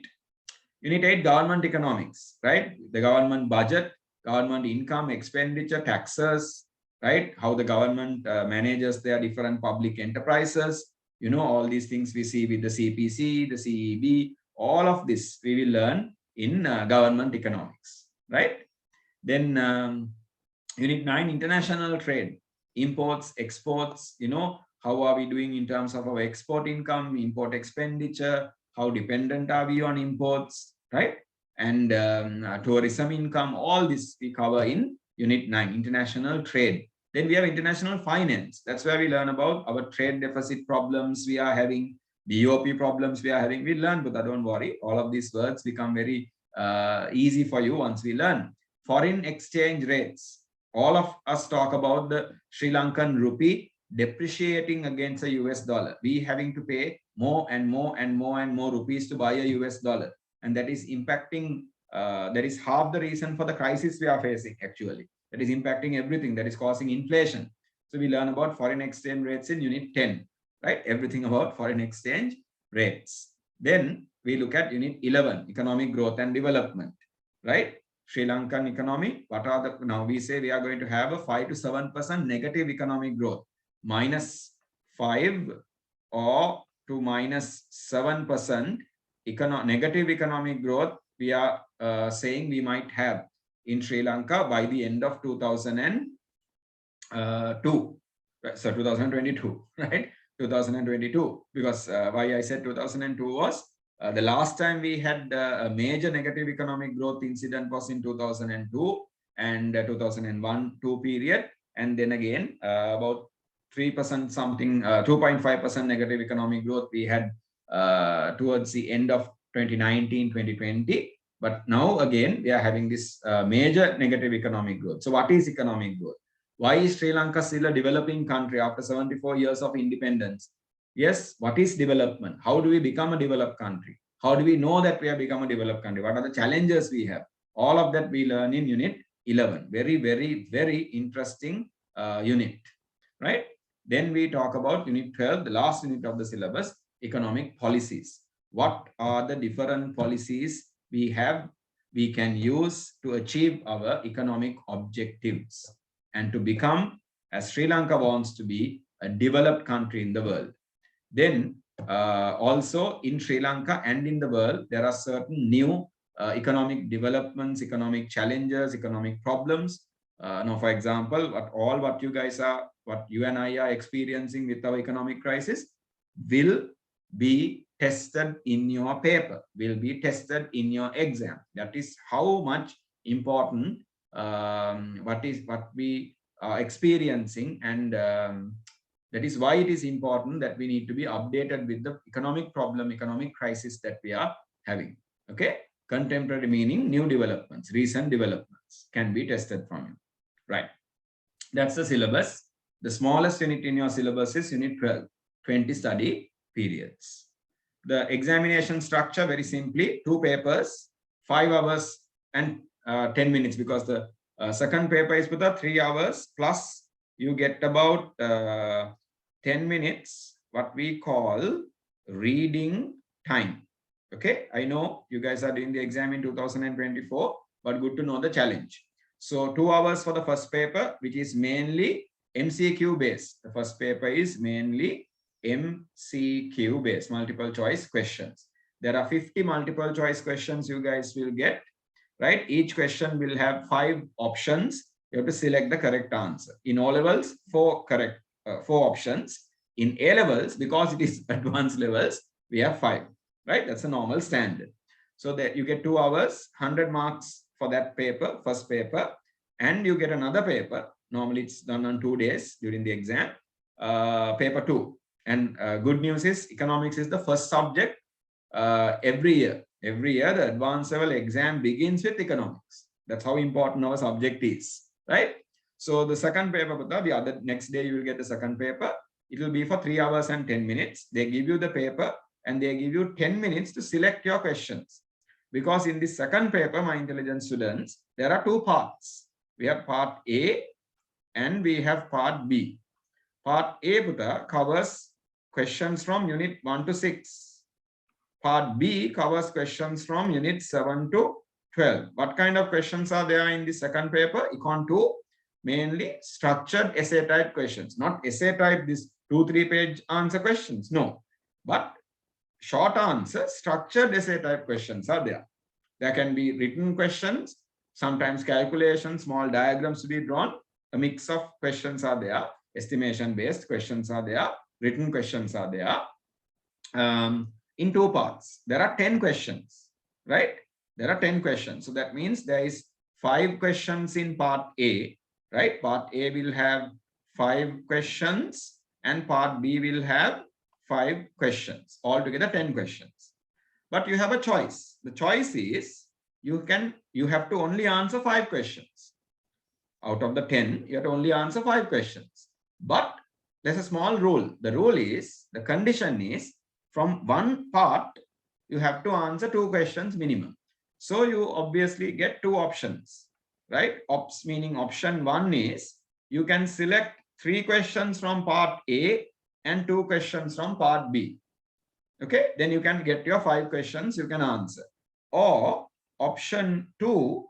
Unit 8, government economics, right? The government budget, government income, expenditure, taxes, right? How the government manages their different public enterprises. You know, all these things we see with the CPC, the CEB, all of this we will learn in government economics, right? Then unit 9, international trade, imports, exports, you know, how are we doing in terms of our export income, import expenditure, how dependent are we on imports, right? And tourism income, all this we cover in unit 9, international trade. Then we have international finance. That's where we learn about our trade deficit problems we are having, BOP problems we are having. We learn, but don't worry, all of these words become very easy for you once we learn. Foreign exchange rates. All of us talk about the Sri Lankan rupee depreciating against the US dollar. We having to pay more and more and more and more rupees to buy a US dollar. And that is impacting, that is half the reason for the crisis we are facing actually. That is impacting everything, that is causing inflation. So we learn about foreign exchange rates in unit 10, right? Everything about foreign exchange rates. Then we look at unit 11, economic growth and development, right? Sri Lankan economy, what are the, now we say we are going to have a 5 to 7% negative economic growth, -5 or to -7% negative economic growth we are saying we might have in Sri Lanka by the end of 2002. So 2022, right? 2022, because why I said 2002 was the last time we had a major negative economic growth incident was in 2002 and 2001-2 period. And then again, about 3% something, 2.5% negative economic growth we had towards the end of 2019-2020. But now again, we are having this major negative economic growth. So what is economic growth? Why is Sri Lanka still a developing country after 74 years of independence? Yes, what is development? How do we become a developed country? How do we know that we have become a developed country? What are the challenges we have? All of that we learn in unit 11. Very, very, very interesting unit, right? Then we talk about unit 12, the last unit of the syllabus, economic policies. What are the different policies we can use to achieve our economic objectives, and to become, as Sri Lanka wants to be, a developed country in the world. Then also in Sri Lanka and in the world, there are certain new economic developments, economic challenges, economic problems. Now, for example, what you guys are, what you and I are experiencing with our economic crisis will be tested in your paper, will be tested in your exam. That is how much important what we are experiencing, and that is why it is important that we need to be updated with the economic problem, economic crisis that we are having. Okay, contemporary meaning new developments, recent developments can be tested from you. Right, that's the syllabus. The smallest unit in your syllabus is unit 12, 20 study periods. The examination structure, very simply, 2 papers, 5 hours and 10 minutes, because the second paper is with the 3 hours plus you get about 10 minutes, what we call reading time. Okay, I know you guys are doing the exam in 2024, but good to know the challenge. So 2 hours for the first paper, which is mainly MCQ based. The first paper is mainly MCQ based, multiple choice questions. There are 50 multiple choice questions you guys will get, right? Each question will have 5 options. You have to select the correct answer. In O levels, 4 options. In A levels, because it is advanced levels, we have 5, right? That's a normal standard. So that you get 2 hours, 100 marks for that paper, first paper, and you get another paper. Normally it's done on 2 days during the exam, paper 2. And good news is economics is the first subject every year. Every year the advanced level exam begins with economics. That's how important our subject is, right? So the second paper, the other next day you will get the second paper. It will be for 3 hours and 10 minutes. They give you the paper and they give you 10 minutes to select your questions. Because in the second paper, my intelligence students, there are 2 parts. We have part A and we have part B. Part A covers questions from unit 1 to 6. Part B covers questions from unit 7 to 12. What kind of questions are there in the second paper? Econ 2, mainly structured essay type questions. Not essay type, this 2-3 page answer questions. No, but short answer, structured essay type questions are there. There can be written questions, sometimes calculations, small diagrams to be drawn. A mix of questions are there. Estimation based questions are there. Written questions are there. In 2 parts, there are 10 questions, right? There are 10 questions. So that means there is 5 questions in part A, right? Part A will have 5 questions and part B will have 5 questions. Altogether 10 questions. But you have a choice. The choice is you have to only answer 5 questions. Out of the 10, you have to only answer 5 questions. But there's a small rule. The rule is, the condition is, from one part, you have to answer 2 questions minimum. So you obviously get 2 options, right? Ops meaning option 1 is, you can select 3 questions from part A and 2 questions from part B. Okay, then you can get your 5 questions you can answer. Or option 2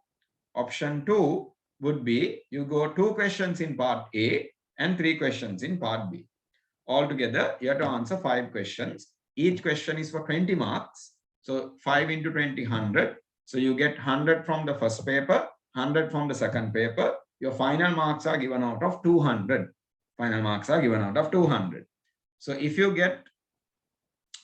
would be, you go 2 questions in part A and 3 questions in part B. Altogether, you have to answer 5 questions. Each question is for 20 marks. So 5 into 20, 100. So you get 100 from the first paper, 100 from the second paper. Your final marks are given out of 200. Final marks are given out of 200. So if you get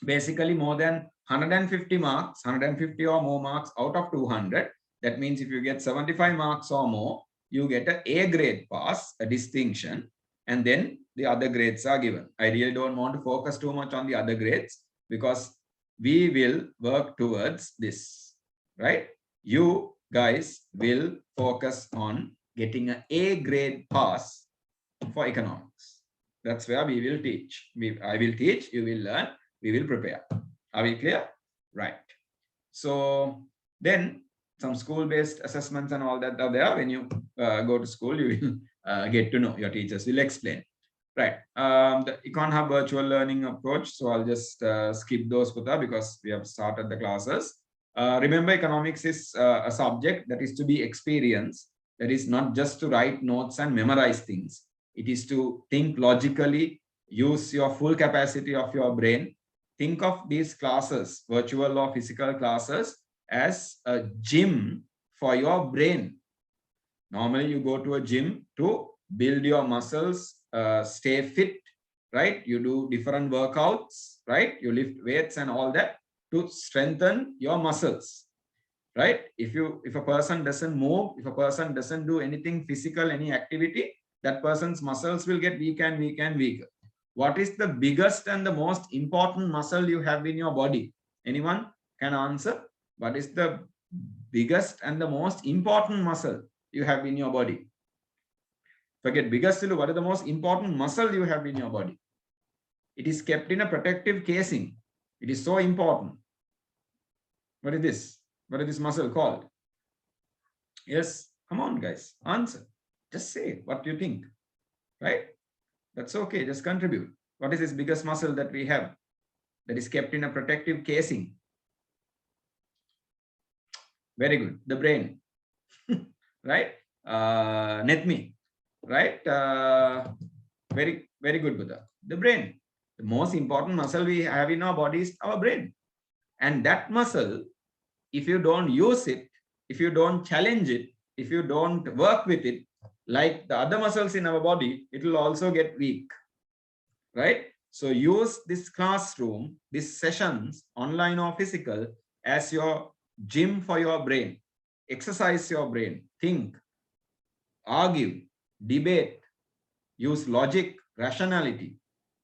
basically more than 150 marks, 150 or more marks out of 200, that means if you get 75 marks or more, you get an A grade pass, a distinction, and then the other grades are given. I really don't want to focus too much on the other grades because we will work towards this, right? You guys will focus on getting an A grade pass for economics. That's where we will teach. I will teach, you will learn, we will prepare. Are we clear? Right. So then some school-based assessments and all that are there. When you go to school, you will get to know. Your teachers will explain. Right. The Econ-Hub virtual learning approach. So I'll just skip those because we have started the classes. Remember, economics is a subject that is to be experienced. That is not just to write notes and memorize things. It is to think logically, use your full capacity of your brain. Think of these classes, virtual or physical classes, as a gym for your brain. Normally, you go to a gym to build your muscles, stay fit, right? You do different workouts, right? You lift weights and all that to strengthen your muscles, right? If a person doesn't move, if a person doesn't do anything physical, any activity, that person's muscles will get weak and weak and weaker. What is the biggest and the most important muscle you have in your body? Anyone can answer? What is the biggest and the most important muscle you have in your body? Forget biggest, what is the most important muscle you have in your body? It is kept in a protective casing. It is so important. What is this? What is this muscle called? Yes, come on, guys, answer. Just say what you think, right? That's okay, just contribute. What is this biggest muscle that we have that is kept in a protective casing? Very good, the brain, right? Netmi, right? Very, very good, Buddha. The brain. The most important muscle we have in our body is our brain. And that muscle, if you don't use it, if you don't challenge it, if you don't work with it, like the other muscles in our body, it will also get weak, right? So use this classroom, these sessions, online or physical, as your gym for your brain. Exercise your brain, think, argue, debate, use logic, rationality.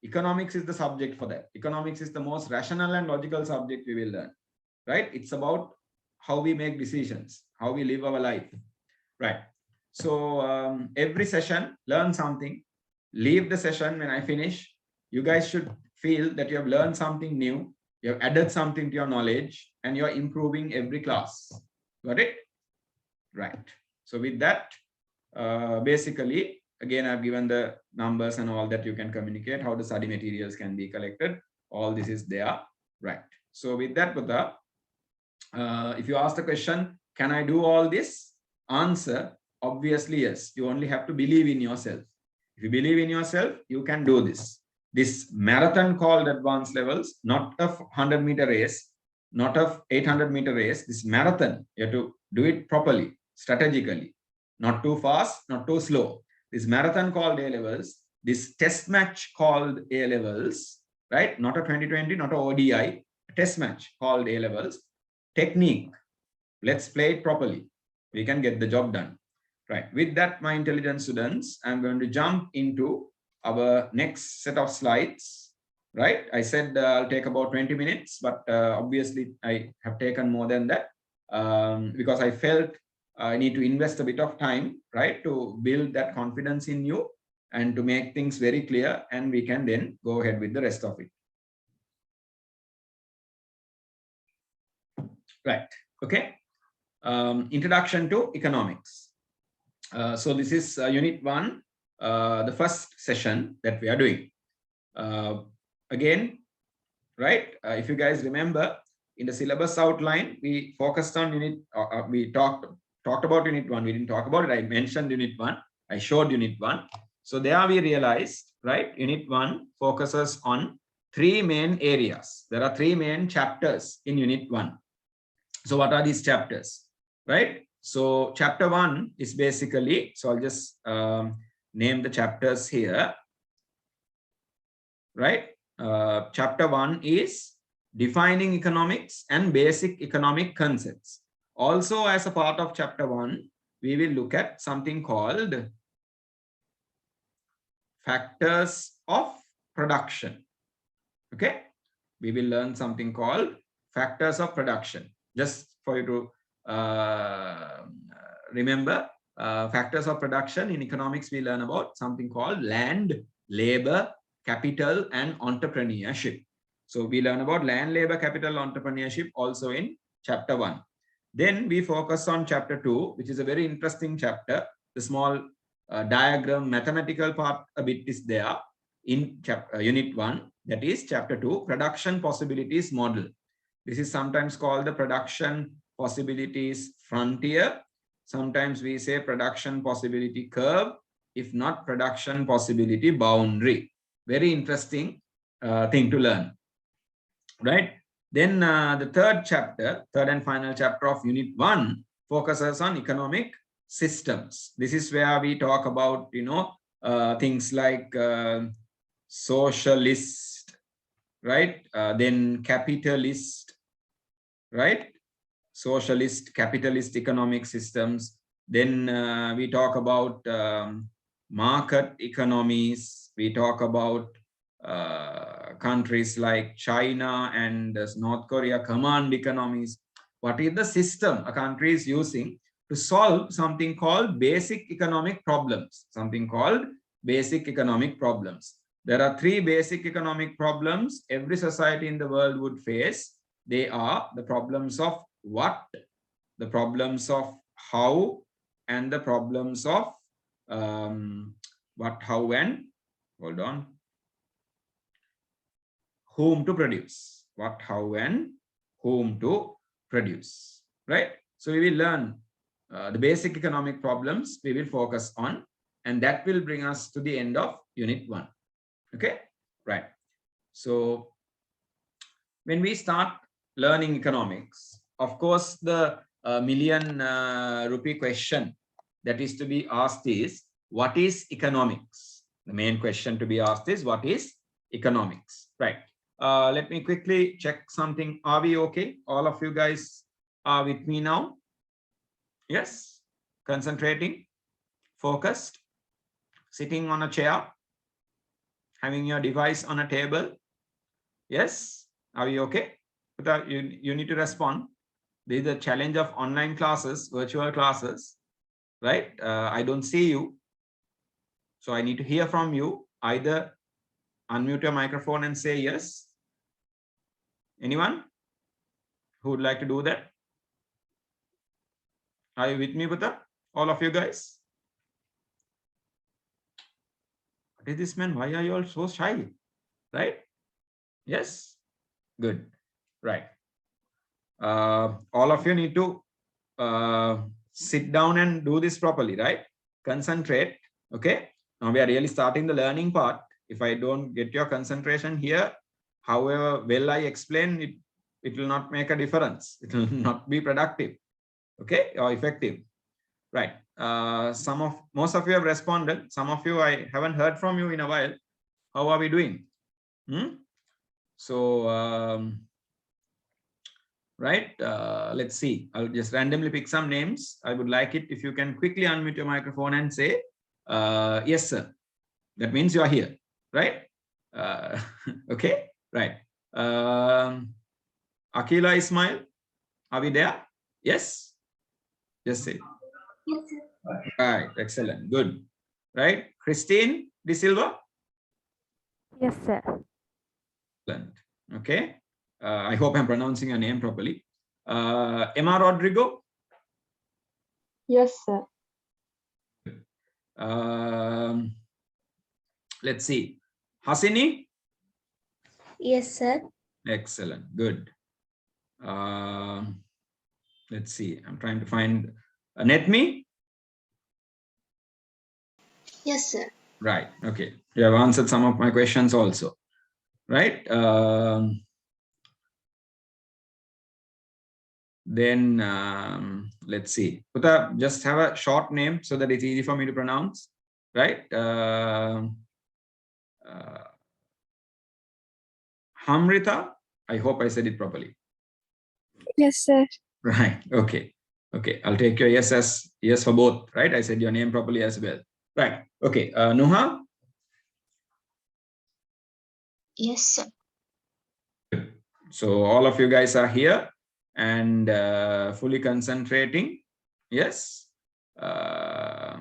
Economics is the subject for that. Economics is the most rational and logical subject we will learn, right? It's about how we make decisions, how we live our life, right? So every session, learn something, leave the session when I finish. You guys should feel that you have learned something new, you have added something to your knowledge, and you're improving every class. Got it? Right. So with that, basically, again, I've given the numbers and all that you can communicate, how the study materials can be collected. All this is there, right? So with that, Buddha, if you ask the question, can I do all this? Answer, obviously, yes. You only have to believe in yourself. If you believe in yourself, you can do this. This marathon called advanced levels, not a 100-meter race, not a 800-meter race. This marathon, you have to do it properly, strategically, not too fast, not too slow. This marathon called A-levels, this test match called A-levels, right? Not a 2020, not a ODI, a test match called A-levels. Technique, let's play it properly. We can get the job done, right? With that, my intelligent students, I'm going to jump into our next set of slides, right? I said I'll take about 20 minutes, but obviously I have taken more than that because I felt I need to invest a bit of time, right, to build that confidence in you and to make things very clear, and we can then go ahead with the rest of it. Right. Okay. Introduction to economics. So this is unit 1, the first session that we are doing. Again, right, if you guys remember, in the syllabus outline, we focused on unit, we talked about unit 1. We didn't talk about it. I mentioned unit 1. I showed unit 1. So there we realized, right, unit 1 focuses on 3 main areas. There are 3 main chapters in unit 1. So what are these chapters, right? So chapter 1 is basically, so I'll just name the chapters here, right? Chapter 1 is defining economics and basic economic concepts. Also, as a part of chapter 1, we will look at something called factors of production. Okay, we will learn something called factors of production. Just for you to remember, factors of production in economics, we learn about something called land, labor, capital, and entrepreneurship. So we learn about land, labor, capital, entrepreneurship also in chapter 1. Then we focus on chapter 2, which is a very interesting chapter. The small diagram, mathematical part a bit is there in unit 1. That is chapter 2, production possibilities model. This is sometimes called the production possibilities frontier. Sometimes we say production possibility curve, if not production possibility boundary. Very interesting thing to learn, right? Then the third and final chapter of Unit 1 focuses on economic systems. This is where we talk about, things like socialist, right? Then capitalist, right? Socialist, capitalist economic systems. Then we talk about market economies. We talk about countries like China and North Korea, command economies. What is the system a country is using to solve something called basic economic problems? Something called basic economic problems. There are 3 basic economic problems every society in the world would face. They are the problems of what, the problems of how, and the problems of what, how, and hold on, whom to produce. What, how, and whom to produce, right? So we will learn the basic economic problems we will focus on, and that will bring us to the end of Unit 1. Okay, right. So when we start learning economics, of course, the million rupee question that is to be asked is, what is economics? The main question to be asked is, what is economics, right? Let me quickly check something. Are we okay? All of you guys are with me now? Yes? Concentrating, focused, sitting on a chair, having your device on a table? Yes? Are we okay? But you need to respond. This is the challenge of online classes, virtual classes, right? I don't see you. So I need to hear from you. Either unmute your microphone and say yes. Anyone who would like to do that? Are you with me, Buddha? All of you guys? What is this, man? Why are you all so shy? Right? Yes? Good. Right. All of you need to sit down and do this properly, right? Concentrate. Okay. Now we are really starting the learning part. If I don't get your concentration here, however well I explain it, it will not make a difference. It will not be productive, okay, or effective, right? Most of you have responded. Some of you I haven't heard from you in a while. How are we doing? So right, let's see. I'll just randomly pick some names. I would like it if you can quickly unmute your microphone and say yes, sir. That means you are here, right? Okay, right. Akila Ismail, are we there? Yes? Just say. Yes, sir. Right, excellent, good. Right, Christine De Silva? Yes, sir. Excellent. Okay. I hope I'm pronouncing your name properly. Emma Rodrigo? Yes, sir. Let's see. Hasini? Yes, sir. Excellent. Good. Let's see. I'm trying to find Netmi? Yes, sir. Right. Okay. You have answered some of my questions also. Right. Then let's see. Putta, just have a short name so that it's easy for me to pronounce. Right. Hamrita, I hope I said it properly. Yes, sir. Right. Okay. Okay. I'll take your yes as yes for both. Right. I said your name properly as well. Right. Okay. Nuha? Yes, sir. So all of you guys are here and fully concentrating. Yes. Okay.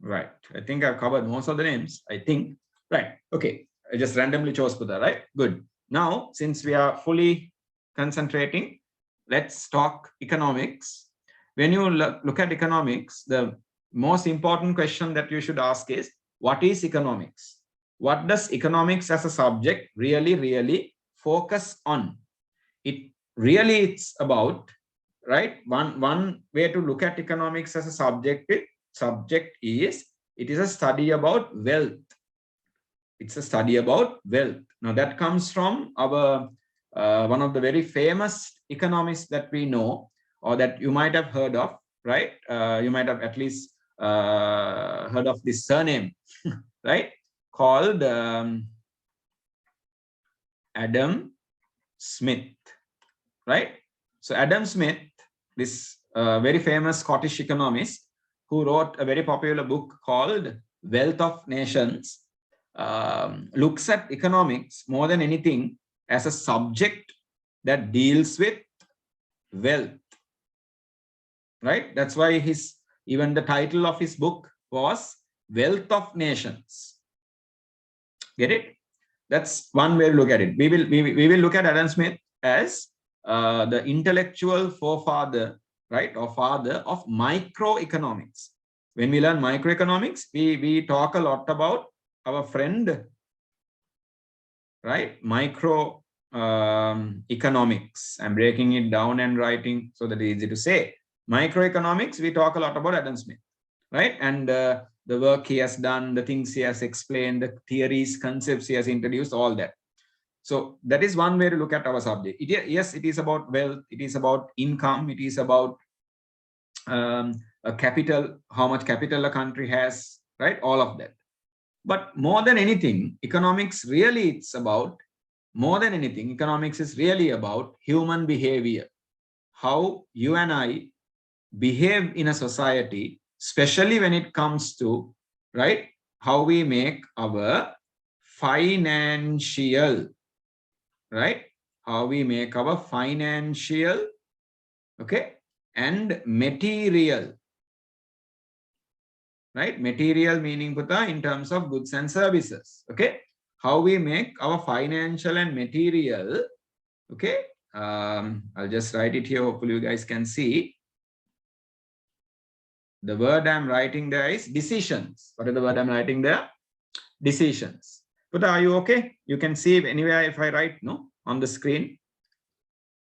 Right. I think I've covered most of the names. I think. Right. Okay. I just randomly chose Buddha, right? Good. Now, since we are fully concentrating, let's talk economics. When you look at economics, the most important question that you should ask is, what is economics? What does economics as a subject really focus on? It really it's about, right? One way to look at economics as a subject is it is a study about wealth. It's a study about wealth. Now that comes from our one of the very famous economists that we know, or that you might have heard of, right? You might have at least heard of this surname, right? Called Adam Smith, right? So Adam Smith, this very famous Scottish economist who wrote a very popular book called Wealth of Nations, looks at economics more than anything as a subject that deals with wealth, right? That's why even the title of his book was Wealth of Nations. Get it? That's one way to look at it. We will look at Adam Smith as the intellectual forefather, right, or father of microeconomics. When we learn microeconomics, we talk a lot about our friend, right, micro economics. I'm breaking it down and writing so that it's easy to say. Microeconomics, we talk a lot about Adam Smith, right? And the work he has done, the things he has explained, the theories, concepts he has introduced, all that. So that is one way to look at our subject. Yes, it is about wealth, it is about income, it is about a capital, how much capital a country has, right? All of that. But more than anything, economics really, it's about, more than anything, economics is really about human behavior. How you and I behave in a society, especially when it comes to, right, how we make our financial, right, how we make our financial, okay, and material, right? Material meaning Putta in terms of goods and services, okay? How we make our financial and material, okay? I'll just write it here. Hopefully you guys can see. The word I'm writing there is decisions. What is the word I'm writing there? Decisions. Putta, are you okay? You can see anywhere if I write, no, on the screen.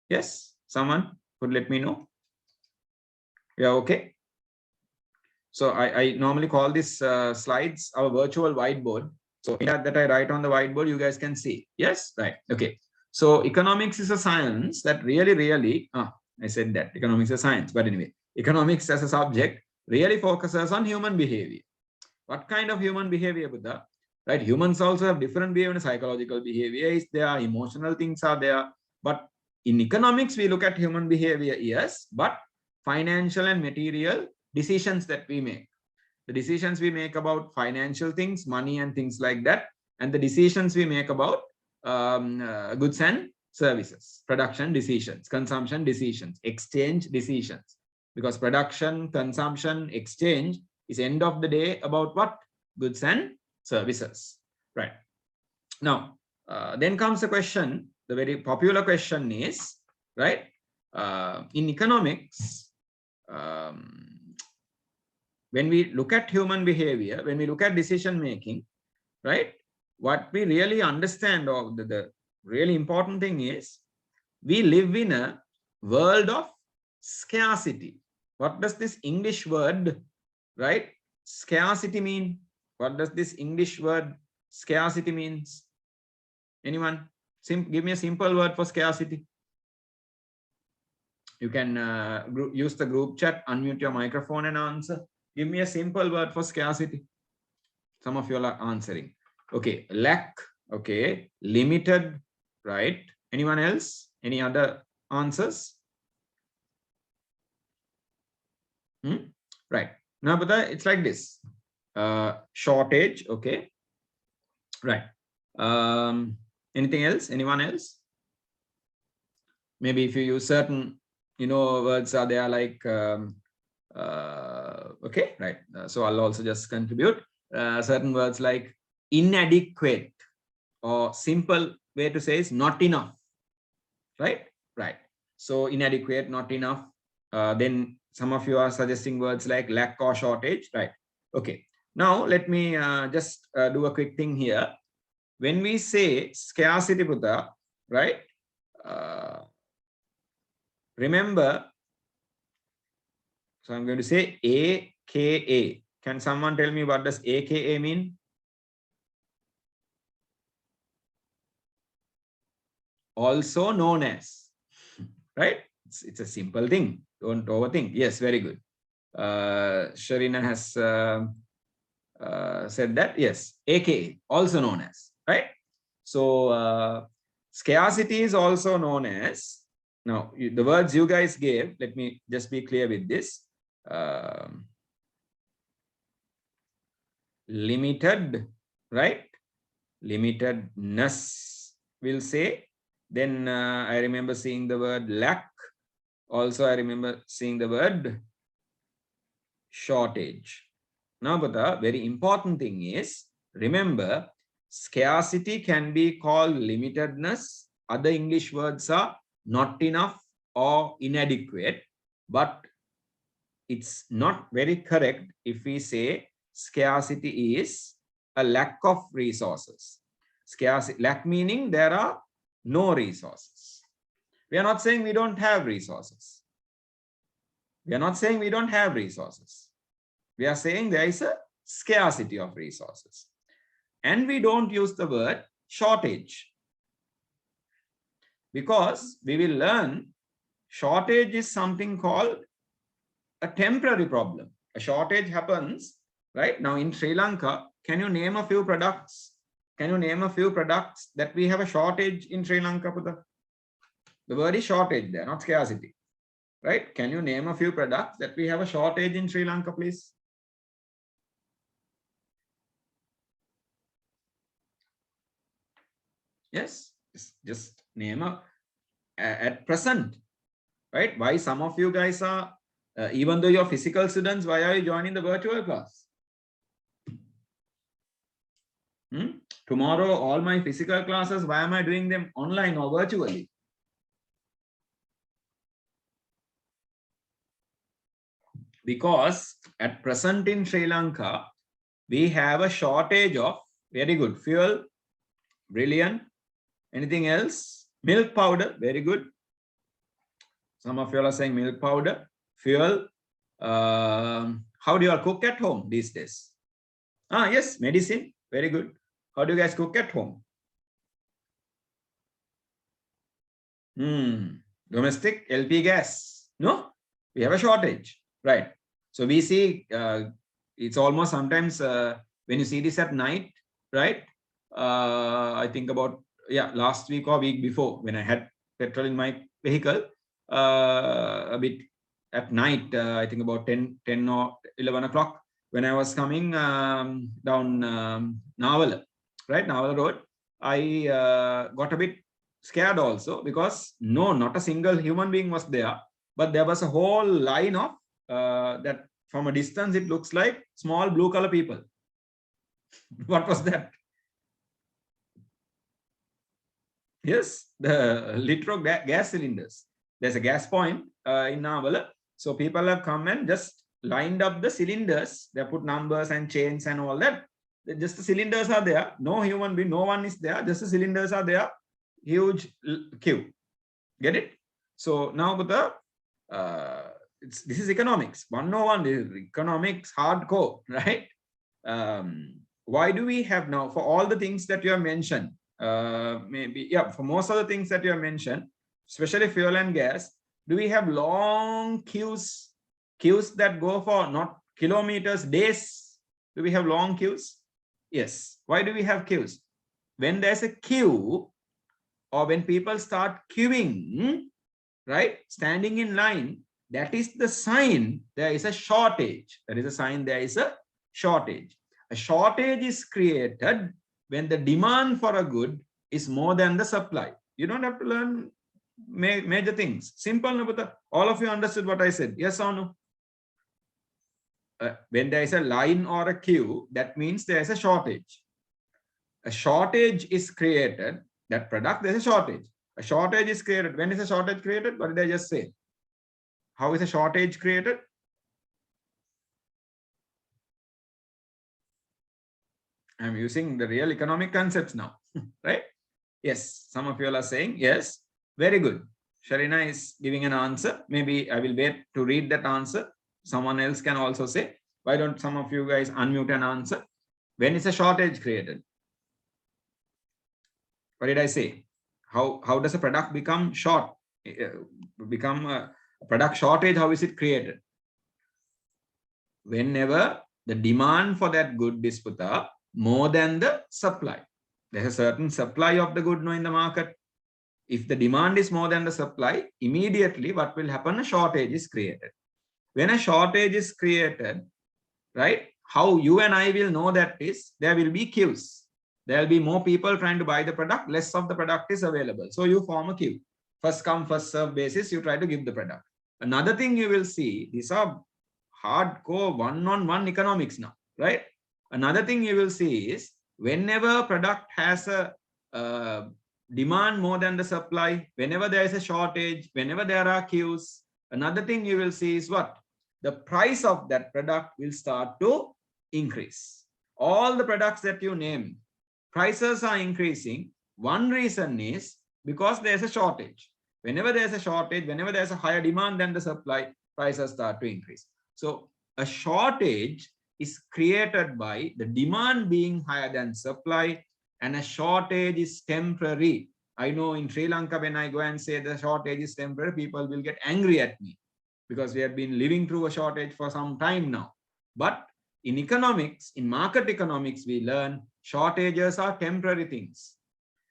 Yes, someone could let me know. Yeah, okay. So I normally call this slides our virtual whiteboard. So in that I write on the whiteboard, you guys can see. Yes, right. Okay. So economics is a science that really, I said that economics is a science, but anyway, economics as a subject really focuses on human behavior. What kind of human behavior, Buddha? Right? Humans also have different behavior, psychological behavior is there, emotional things are there. But in economics, we look at human behavior, yes, but financial and material decisions that we make. The decisions we make about financial things, money and things like that, and the decisions we make about goods and services, production decisions, consumption decisions, exchange decisions. Because production, consumption, exchange is end of the day about what? Goods and services, right? Now, then comes the question, the very popular question is, right? In economics, when we look at human behavior, when we look at decision making, right? What we really understand, or the really important thing is, we live in a world of scarcity. What does this English word, right, scarcity mean? What does this English word scarcity means? Anyone? Give me a simple word for scarcity. You can use the group chat, unmute your microphone and answer. Give me a simple word for scarcity. Some of you are answering. Okay, lack, okay, limited, right? Anyone else? Any other answers? Right. Now, but it's like this. Shortage, okay. Right. Anything else? Anyone else? Maybe if you use certain, words are there like, okay, right. So I'll also just contribute certain words like inadequate, or simple way to say is not enough, right? Right. So inadequate, not enough. Then some of you are suggesting words like lack or shortage, right? Okay. Now let me just do a quick thing here. When we say scarcity, Buddha, right? Remember, so I'm going to say AKA. Can someone tell me what does AKA mean? Also known as, right? It's a simple thing. Don't overthink. Yes, very good. Sharina has said that. Yes, AKA, also known as, right? So scarcity is also known as, now the words you guys gave, let me just be clear with this. Limited, right? Limitedness, we'll say. Then I remember seeing the word lack. Also, I remember seeing the word shortage. Now, but the very important thing is, remember, scarcity can be called limitedness. Other English words are not enough or inadequate, but it's not very correct if we say scarcity is a lack of resources. Scarcity, lack meaning there are no resources. We are not saying we don't have resources. We are not saying we don't have resources. We are saying there is a scarcity of resources. And we don't use the word shortage, because we will learn shortage is something called a temporary problem. A shortage happens right now in Sri Lanka. Can you name a few products? Can you name a few products that we have a shortage in Sri Lanka? The word is shortage there, not scarcity, right? Can you name a few products that we have a shortage in Sri Lanka, please? Yes, just name at present, right? Why some of you guys are, even though you're physical students, why are you joining the virtual class? Tomorrow, all my physical classes, why am I doing them online or virtually? Because at present in Sri Lanka, we have a shortage of, very good, fuel, brilliant. Anything else? Milk powder, very good. Some of you are saying milk powder, fuel. How do you all cook at home these days? Yes, medicine, very good. How do you guys cook at home? Domestic LP gas. No, we have a shortage, right? So we see it's almost sometimes when you see this at night, right? I think about, yeah, last week or week before, when I had petrol in my vehicle, a bit at night, I think about 10 or 11 o'clock, when I was coming down Navala, right? Navala Road, I got a bit scared also, because no, not a single human being was there, but there was a whole line of that from a distance, it looks like small blue color people. What was that? Yes, the litro gas cylinders. There's a gas point in Navala. So people have come and just lined up the cylinders. They put numbers and chains and all that. Just the cylinders are there. No human being, no one is there. Just the cylinders are there. Huge queue. Get it? So now the this is economics 101. This is economics hardcore, right? Why do we have now, for all the things that you have mentioned, maybe, yeah, for most of the things that you have mentioned, especially fuel and gas, do we have long queues that go for not kilometers, days? Do we have long queues? Yes. Why do we have queues? When there's a queue, or when people start queuing, right, standing in line, that is the sign there is a shortage. That is a sign there is a shortage. A shortage is created when the demand for a good is more than the supply. You don't have to learn major things. Simple, Nabata. All of you understood what I said. Yes or no? When there is a line or a queue, that means there is a shortage. A shortage is created, that product, there's a shortage. A shortage is created. When is a shortage created? What did I just say? How is a shortage created? I'm using the real economic concepts now, right? Yes, some of you are saying, yes, very good. Sharina is giving an answer. Maybe I will wait to read that answer. Someone else can also say. Why don't some of you guys unmute and answer? When is a shortage created? What did I say? How does a product become short? Become a product shortage, how is it created? Whenever the demand for that good is put up more than the supply. There's a certain supply of the good now in the market. If the demand is more than the supply, immediately what will happen? A shortage is created. When a shortage is created, right? How you and I will know that is there will be queues. There will be more people trying to buy the product, less of the product is available. So you form a queue. First come, first serve basis, you try to give the product. Another thing you will see, these are hardcore one-on-one economics now, right? Another thing you will see is whenever product has a demand more than the supply, whenever there is a shortage, whenever there are queues, another thing you will see is what? The price of that product will start to increase. All the products that you name, prices are increasing. One reason is because there's a shortage. Whenever there's a shortage, whenever there's a higher demand than the supply, prices start to increase. So a shortage is created by the demand being higher than supply, and a shortage is temporary. I know in Sri Lanka, when I go and say the shortage is temporary, people will get angry at me because we have been living through a shortage for some time now. But in economics, in market economics, we learn shortages are temporary things.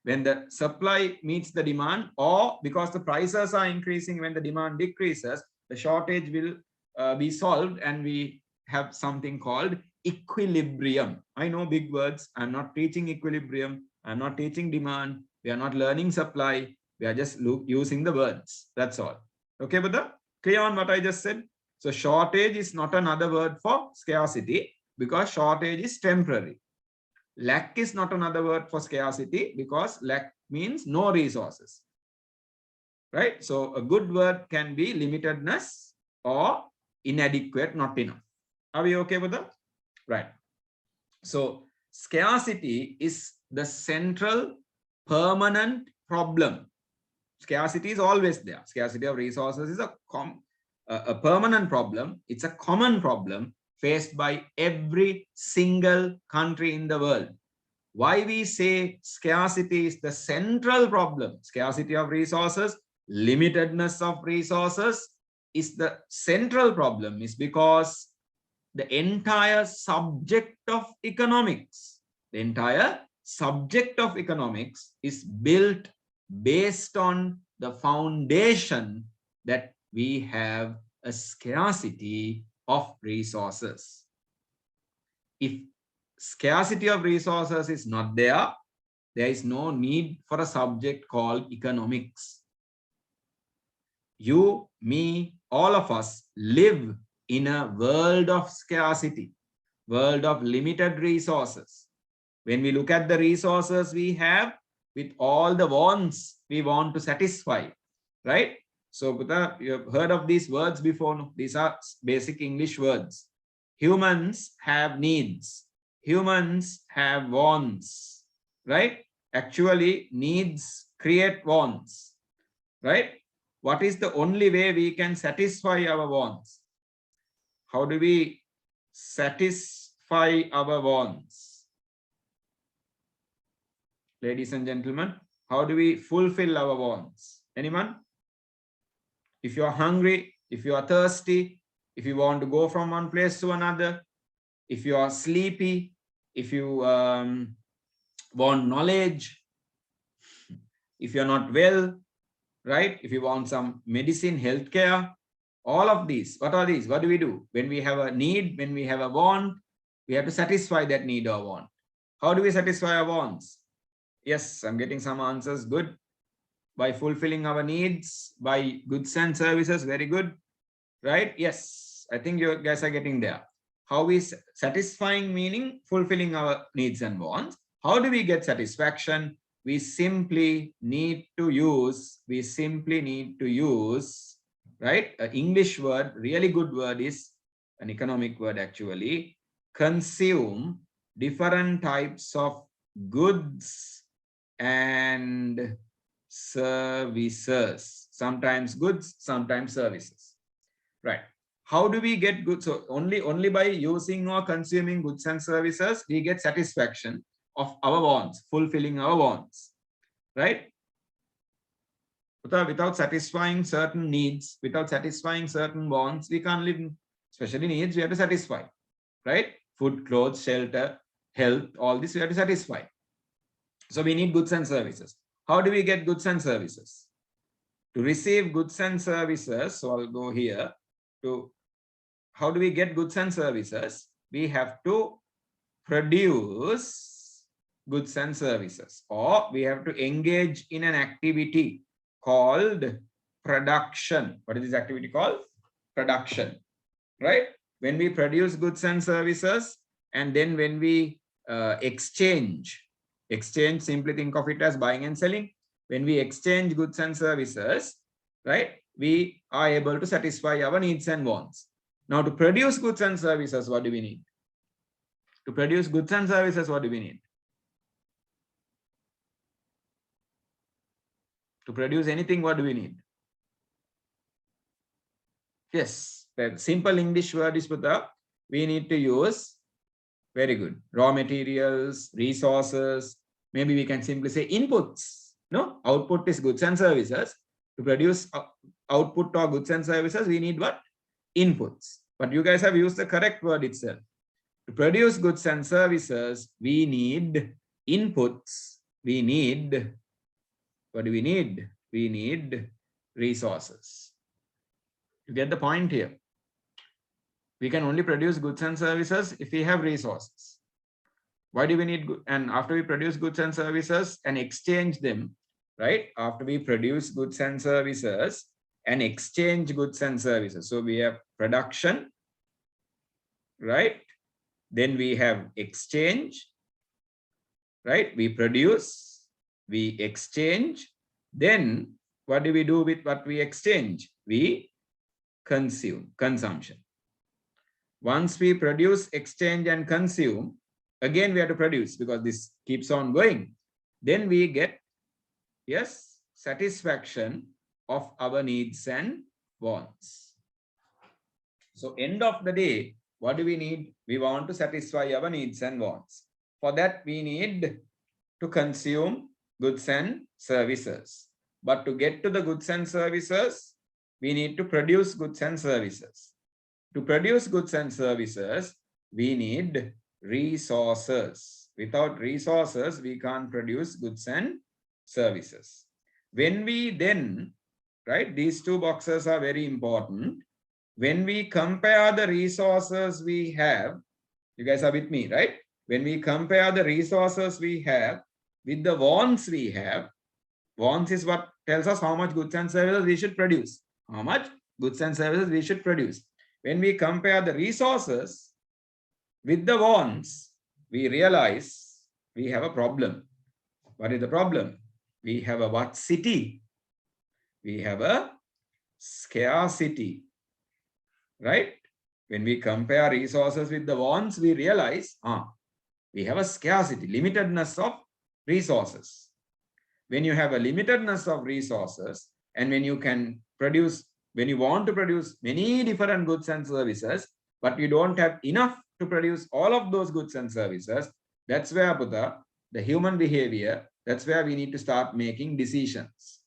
When the supply meets the demand, or because the prices are increasing when the demand decreases, the shortage will be solved and we have something called equilibrium. I know big words. I'm not teaching equilibrium. I'm not teaching demand. We are not learning supply. We are just using the words. That's all. Okay, Buddha? Clear on what I just said? So shortage is not another word for scarcity because shortage is temporary. Lack is not another word for scarcity because lack means no resources. Right? So a good word can be limitedness or inadequate, not enough. Are we okay with that? Right. So scarcity is the central permanent problem. Scarcity is always there. Scarcity of resources is a permanent problem. It's a common problem faced by every single country in the world. Why we say scarcity is the central problem? Scarcity of resources, limitedness of resources is the central problem, is because the entire subject of economics, is built based on the foundation that we have a scarcity of resources. If scarcity of resources is not there, there is no need for a subject called economics. You, me, all of us live in a world of scarcity, world of limited resources. When we look at the resources we have, with all the wants we want to satisfy, right? So Buddha, you have heard of these words before. No? These are basic English words. Humans have needs. Humans have wants, right? Actually, needs create wants, right? What is the only way we can satisfy our wants? How do we satisfy our wants? Ladies and gentlemen, how do we fulfill our wants? Anyone? If you are hungry, if you are thirsty, if you want to go from one place to another, if you are sleepy, if you want knowledge, if you're not well, right? If you want some medicine, healthcare, all of these, what are these? What do we do? When we have a need, when we have a want, we have to satisfy that need or want. How do we satisfy our wants? Yes, I'm getting some answers. Good. By fulfilling our needs, by goods and services. Very good. Right? Yes, I think you guys are getting there. How is satisfying meaning fulfilling our needs and wants? How do we get satisfaction? We simply need to use, right? An English word, really good word is an economic word actually. Consume different types of goods and services. Sometimes goods, sometimes services. Right. How do we get goods? So only by using or consuming goods and services, we get satisfaction of our wants, fulfilling our wants. Right? Without satisfying certain needs, without satisfying certain wants, we can't live. Especially needs, we have to satisfy. Right? Food, clothes, shelter, health, all this we have to satisfy. So we need goods and services. How do we get goods and services? To receive goods and services, so I'll go here to how do we get goods and services? We have to produce goods and services, or we have to engage in an activity called production. What is this activity called? Production, right? When we produce goods and services, and then when we exchange, simply think of it as buying and selling. When we exchange goods and services, right, we are able to satisfy our needs and wants. Now, to produce goods and services, what do we need? To produce goods and services, what do we need? To produce anything, what do we need? Yes, the simple English word is we need to use, very good, raw materials, resources. Maybe we can simply say inputs. No, output is goods and services. To produce output or goods and services, we need what? Inputs. But you guys have used the correct word itself. To produce goods and services, we need inputs. We need, what do we need? We need resources. You get the point here. We can only produce goods and services if we have resources. Why do we need good? And after we produce goods and services and exchange them, right? After we produce goods and services and exchange goods and services. So we have production, right? Then we have exchange, right? We produce, we exchange. Then what do we do with what we exchange? We consume, consumption. Once we produce, exchange, and consume, again we have to produce because this keeps on going. Then we get, yes, satisfaction of our needs and wants. So end of the day, what do we need? We want to satisfy our needs and wants. For that, we need to consume goods and services. But to get to the goods and services, we need to produce goods and services. To produce goods and services, we need resources. Without resources, we can't produce goods and services. When we then, right, these two boxes are very important. When we compare the resources we have, you guys are with me, right? When we compare the resources we have with the wants we have, wants is what tells us how much goods and services we should produce. How much goods and services we should produce. When we compare the resources with the wants, we realize we have a problem. What is the problem? We have a what city? We have a scarcity, right? When we compare resources with the wants, we realize we have a scarcity, limitedness of resources. When you have a limitedness of resources, and when you can produce, when you want to produce many different goods and services, but you don't have enough to produce all of those goods and services, that's where the human behavior, that's where we need to start making decisions.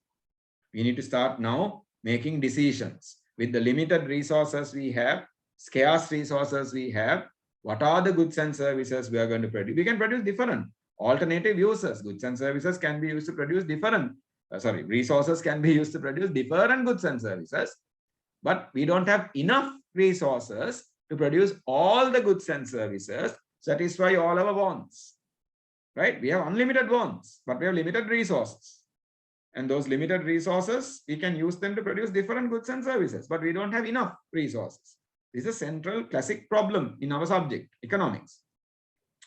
We need to start now making decisions. With the limited resources we have, scarce resources we have, what are the goods and services we are going to produce? We can produce different alternative uses. Goods and services can be used to produce different, resources can be used to produce different goods and services, but we don't have enough resources to produce all the goods and services, satisfy all our wants, right? We have unlimited wants, but we have limited resources. And those limited resources, we can use them to produce different goods and services, but we don't have enough resources. This is a central classic problem in our subject, economics.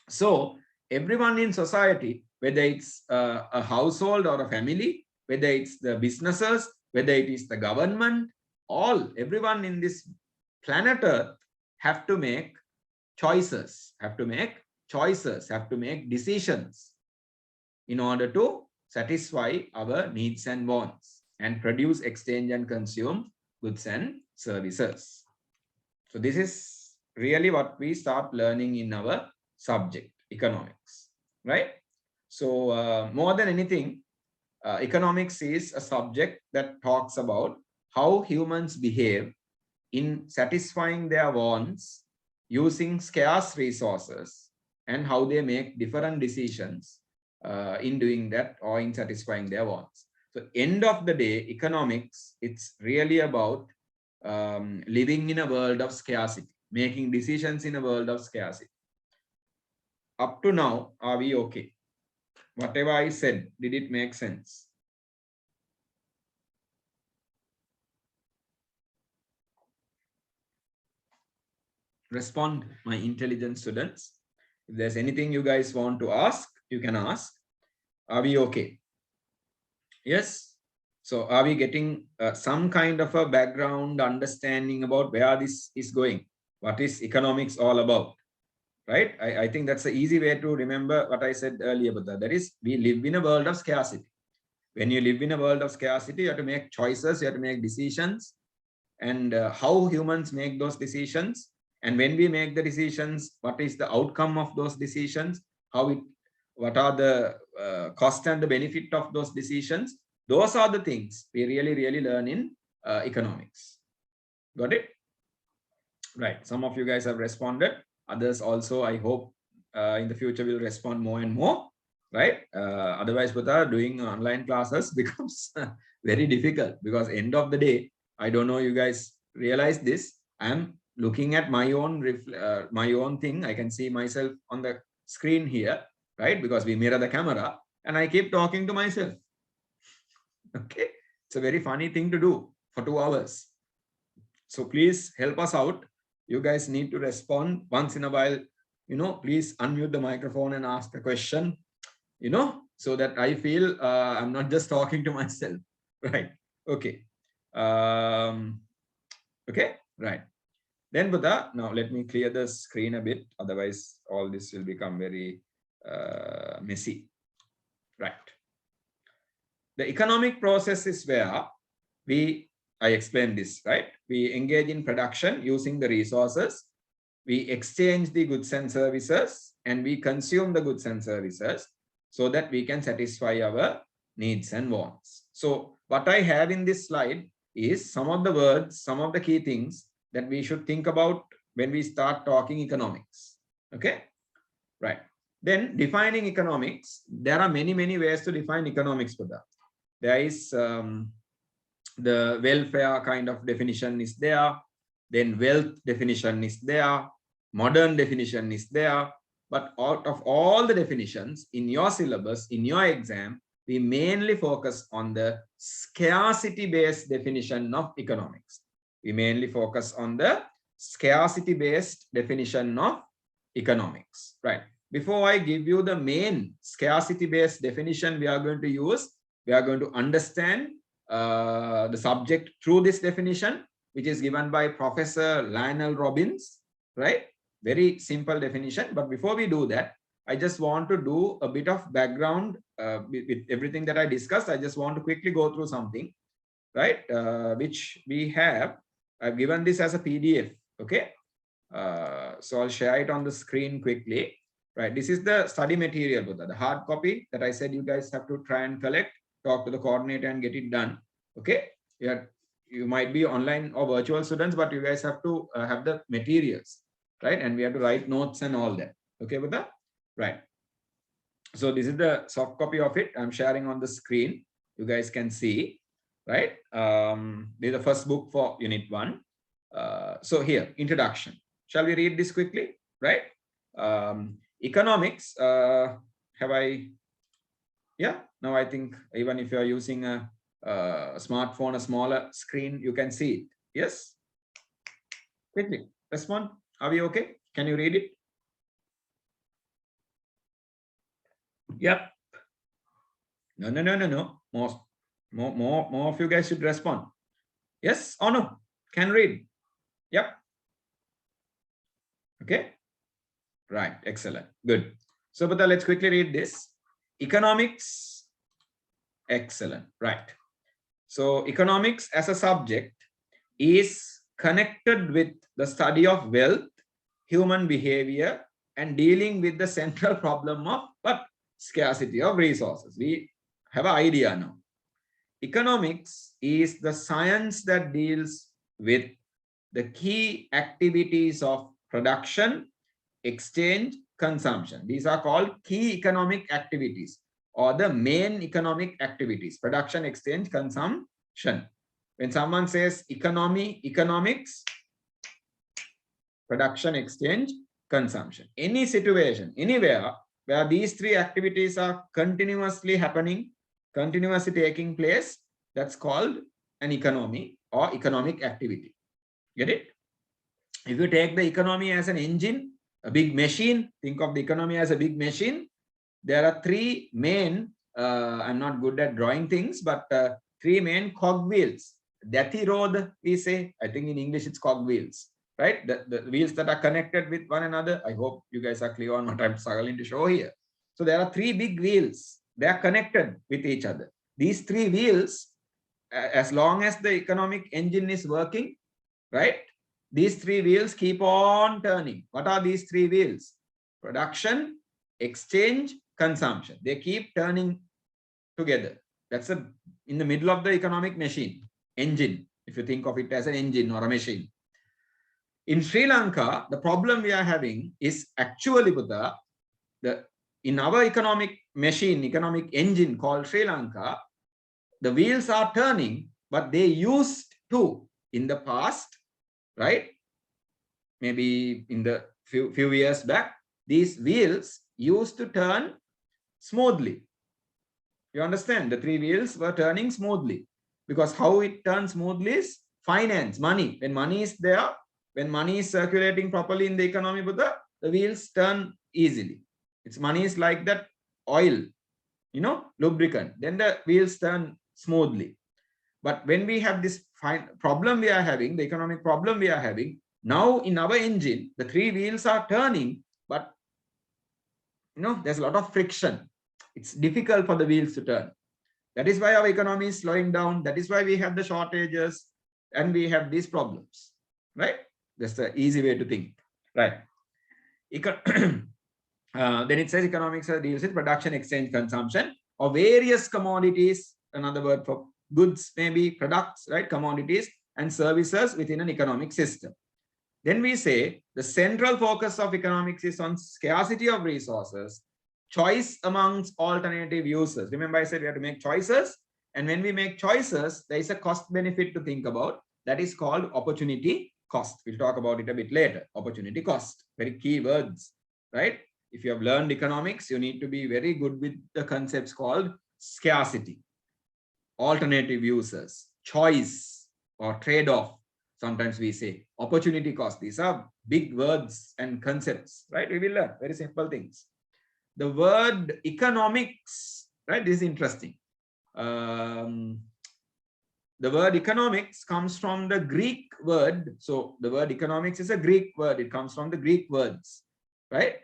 So everyone in society, whether it's a household or a family, whether it's the businesses, whether it is the government, everyone in this planet Earth have to make choices, have to make decisions in order to satisfy our needs and wants and produce, exchange, and consume goods and services. So this is really what we start learning in our subject, economics, right? So more than anything, economics is a subject that talks about how humans behave in satisfying their wants using scarce resources and how they make different decisions in doing that or in satisfying their wants. So end of the day, economics, it's really about living in a world of scarcity, making decisions in a world of scarcity. Up to now, are we okay? Whatever I said, did it make sense? Respond, my intelligent students. If there's anything you guys want to ask, you can ask. Are we okay? Yes. So are we getting some kind of a background understanding about where this is going? What is economics all about? Right? I think that's the easy way to remember what I said earlier about that. That is, we live in a world of scarcity. When you live in a world of scarcity, you have to make choices, you have to make decisions, and how humans make those decisions. And when we make the decisions, what is the outcome of those decisions? What are the cost and the benefit of those decisions? Those are the things we really learn in economics. Got it? Right. Some of you guys have responded. Others also, I hope in the future will respond more and more. Right. Otherwise, doing online classes becomes very difficult, because end of the day, I don't know you guys realize this. I'm looking at my own thing. I can see myself on the screen here, right? Because we mirror the camera, and I keep talking to myself. Okay, it's a very funny thing to do for 2 hours. So please help us out. You guys need to respond once in a while. Please unmute the microphone and ask a question. So that I feel I'm not just talking to myself, right? Okay. Okay, right. Then Buddha, now let me clear the screen a bit. Otherwise, all this will become very messy, right? The economic process is where I explained this, right? We engage in production using the resources. We exchange the goods and services, and we consume the goods and services so that we can satisfy our needs and wants. So what I have in this slide is some of the words, some of the key things that we should think about when we start talking economics. Okay, right. Then defining economics, there are many ways to define economics for that. There is the welfare kind of definition is there, then wealth definition is there, modern definition is there. But out of all the definitions in your syllabus, in your exam, we mainly focus on the scarcity-based definition of economics. We mainly focus on the scarcity-based definition of economics, right? Before I give you the main scarcity-based definition we are going to use, we are going to understand the subject through this definition, which is given by Professor Lionel Robbins, right? Very simple definition. But before we do that, I just want to do a bit of background with everything that I discussed. I just want to quickly go through something, right? Which we have. I've given this as a PDF, okay? So I'll share it on the screen quickly, right? This is the study material, Buddha, the hard copy that I said you guys have to try and collect, talk to the coordinator and get it done, okay? Yeah, you might be online or virtual students, but you guys have to have the materials, right? And we have to write notes and all that, okay, Buddha? Right. So this is the soft copy of it. I'm sharing on the screen. You guys can see, right? This is the first book for Unit 1. So here, introduction. Shall we read this quickly, right? Economics, have I? Yeah, now I think even if you're using a smartphone, a smaller screen, you can see it. Yes? Quickly, respond. Are we okay? Can you read it? Yep. No. More of you guys should respond. Yes or no? Can read. Yep. Okay. Right. Excellent. Good. So, but let's quickly read this. Economics Excellent. Right. So economics as a subject is connected with the study of wealth, human behavior, and dealing with the central problem of what? Scarcity of resources. We have an idea now. Economics is the science that deals with the key activities of production, exchange, consumption. These are called key economic activities or the main economic activities: production, exchange, consumption. When someone says economy, economics, production, exchange, consumption, any situation, anywhere where these three activities are continuously happening, continuously taking place, that's called an economy or economic activity. Get it? If you take the economy as an engine, a big machine, think of the economy as a big machine. There are three main, I'm not good at drawing things, but three main cogwheels. Datirod, we say, I think in English it's cogwheels, right? The wheels that are connected with one another. I hope you guys are clear on what I'm struggling to show here. So there are three big wheels. They are connected with each other. These three wheels, as long as the economic engine is working, right? These three wheels keep on turning. What are these three wheels? Production, exchange, consumption. They keep turning together. That's in the middle of the economic machine, engine, if you think of it as an engine or a machine. In Sri Lanka, the problem we are having is actually, Buddha, in our economic machine, economic engine called Sri Lanka, the wheels are turning, but they used to in the past, right? Maybe in the few years back, these wheels used to turn smoothly. You understand? The three wheels were turning smoothly, because how it turns smoothly is finance, money. When money is there, when money is circulating properly in the economy, Buddha, the wheels turn easily. It's money is like that oil, you know, lubricant. Then the wheels turn smoothly. But when we have this problem we are having, the economic problem we are having, now in our engine, the three wheels are turning, but you know, there's a lot of friction. It's difficult for the wheels to turn. That is why our economy is slowing down. That is why we have the shortages and we have these problems, right? That's the easy way to think, right? Then it says economics deals with production, exchange, consumption of various commodities, another word for goods, maybe products, right? Commodities and services within an economic system. Then we say the central focus of economics is on scarcity of resources, choice amongst alternative uses. Remember I said we have to make choices, and when we make choices, there is a cost benefit to think about. That is called opportunity cost. We'll talk about it a bit later. Opportunity cost, very key words, right? If you have learned economics, you need to be very good with the concepts called scarcity, alternative uses, choice or trade-off. Sometimes we say opportunity cost. These are big words and concepts, right? We will learn very simple things. The word economics, right? This is interesting. The word economics comes from the Greek word. So the word economics is a Greek word. It comes from the Greek words, right?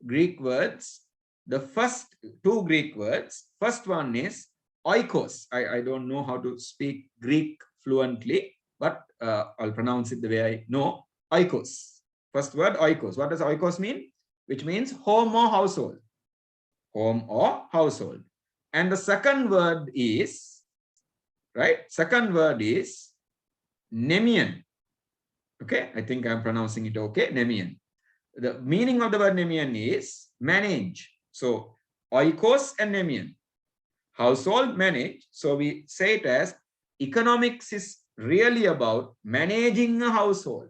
Greek words. The first two Greek words, first one is oikos. I don't know how to speak Greek fluently, but I'll pronounce it the way I know. Oikos. First word, oikos. What does oikos mean? Which means home or household. Home or household. And the second word is, right? Second word is nemian. Okay, I think I'm pronouncing it okay. Nemian. The meaning of the word nemian is manage. So oikos and nemian. Household, manage. So we say it as economics is really about managing a household.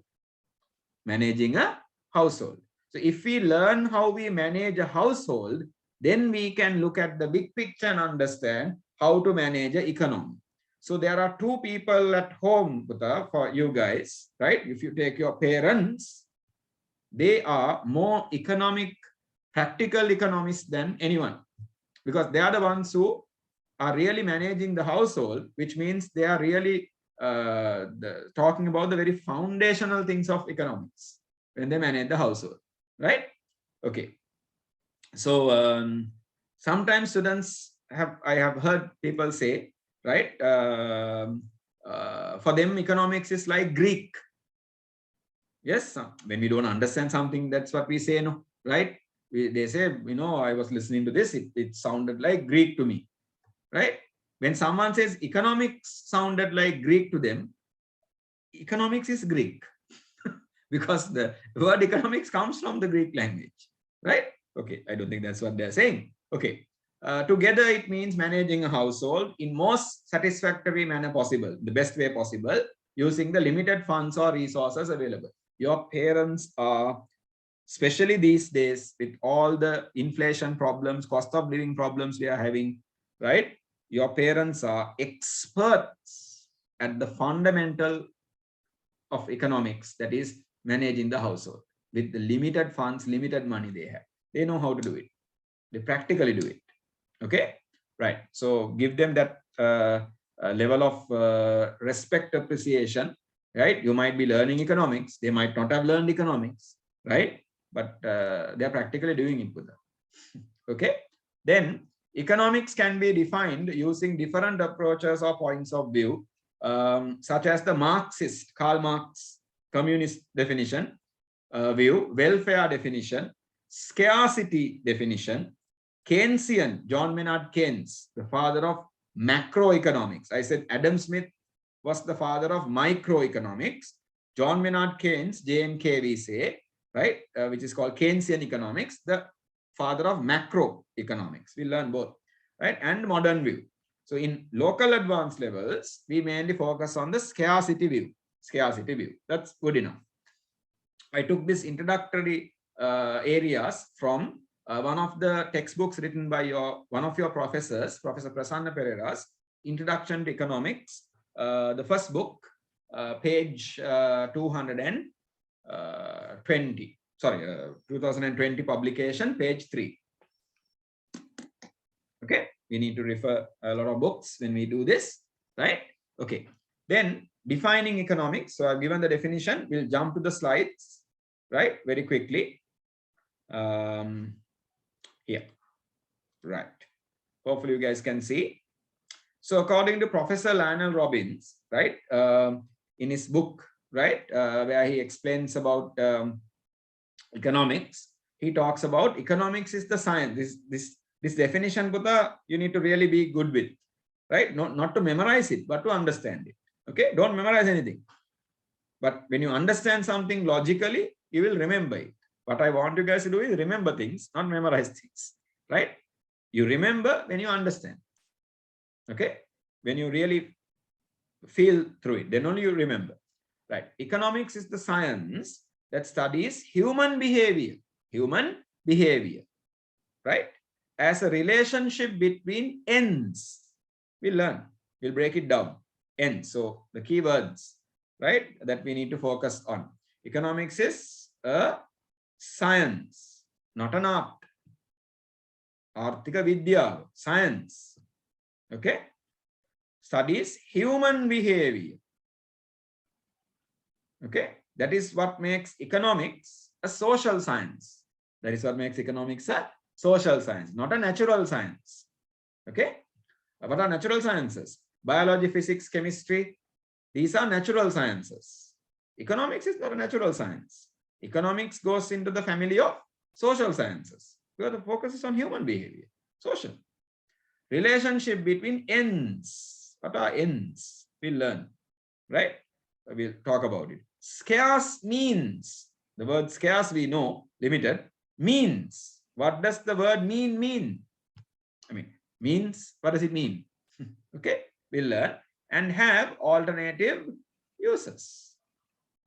Managing a household. So if we learn how we manage a household, then we can look at the big picture and understand how to manage an economy. So there are two people at home, Buddha, for you guys, right? If you take your parents, they are more practical economists than anyone, because they are the ones who are really managing the household, which means they are really talking about the very foundational things of economics when they manage the household, right? Okay. So sometimes students I have heard people say, right? For them, economics is like Greek. Yes, when we don't understand something, that's what we say, no, right? They say, I was listening to this, it sounded like Greek to me, right? When someone says economics sounded like Greek to them, economics is Greek because the word economics comes from the Greek language, right? Okay, I don't think that's what they're saying. Okay, together it means managing a household in most satisfactory manner possible, the best way possible, using the limited funds or resources available. Your parents are, especially these days with all the inflation problems, cost of living problems we are having, right? Your parents are experts at the fundamental of economics, that is managing the household with the limited funds, limited money they have. They know how to do it. They practically do it. Okay, right. So give them that level of respect, appreciation, right? You might be learning economics. They might not have learned economics, right? But they're practically doing it with them. Okay, then economics can be defined using different approaches or points of view, such as the Marxist, Karl Marx communist definition, view, welfare definition, scarcity definition, Keynesian, John Maynard Keynes, the father of macroeconomics. I said Adam Smith was the father of microeconomics. John Maynard Keynes, JMK we say, right, which is called Keynesian economics, the father of macroeconomics. We learn both, right, and modern view. So in local advanced levels, we mainly focus on the scarcity view. Scarcity view. That's good enough. I took this introductory areas from one of the textbooks written by one of your professors, Professor Prasanna Pereira's Introduction to Economics, the first book, page 220. Sorry, 2020 publication, page 3. Okay, we need to refer a lot of books when we do this, right? Okay, then defining economics. So I've given the definition. We'll jump to the slides, right, very quickly. Here, right. Hopefully you guys can see. So according to Professor Lionel Robbins, right, in his book, right, where he explains about economics, he talks about economics is the science. This definition, Buddha, you need to really be good with, right? Not to memorize it, but to understand it. Okay, don't memorize anything. But when you understand something logically, you will remember it. What I want you guys to do is remember things, not memorize things, right? You remember when you understand. Okay, when you really feel through it, then only you remember, right? Economics is the science that studies human behavior, right? As a relationship between ends. We'll learn, we'll break it down. Ends, so the keywords, right, that we need to focus on. Economics is a science, not an art. Artika Vidya, science. Okay, studies human behavior. Okay, that is what makes economics a social science. That is what makes economics a social science, not a natural science. Okay, what are natural sciences? Biology, physics, chemistry. These are natural sciences. Economics is not a natural science. Economics goes into the family of social sciences, where the focus is on human behavior, social. Relationship between ends. What are ends? We'll learn, right? We'll talk about it. Scarce means. The word scarce we know, limited. Means. What does the word mean? I mean, means, what does it mean? Okay, we'll learn. And have alternative uses.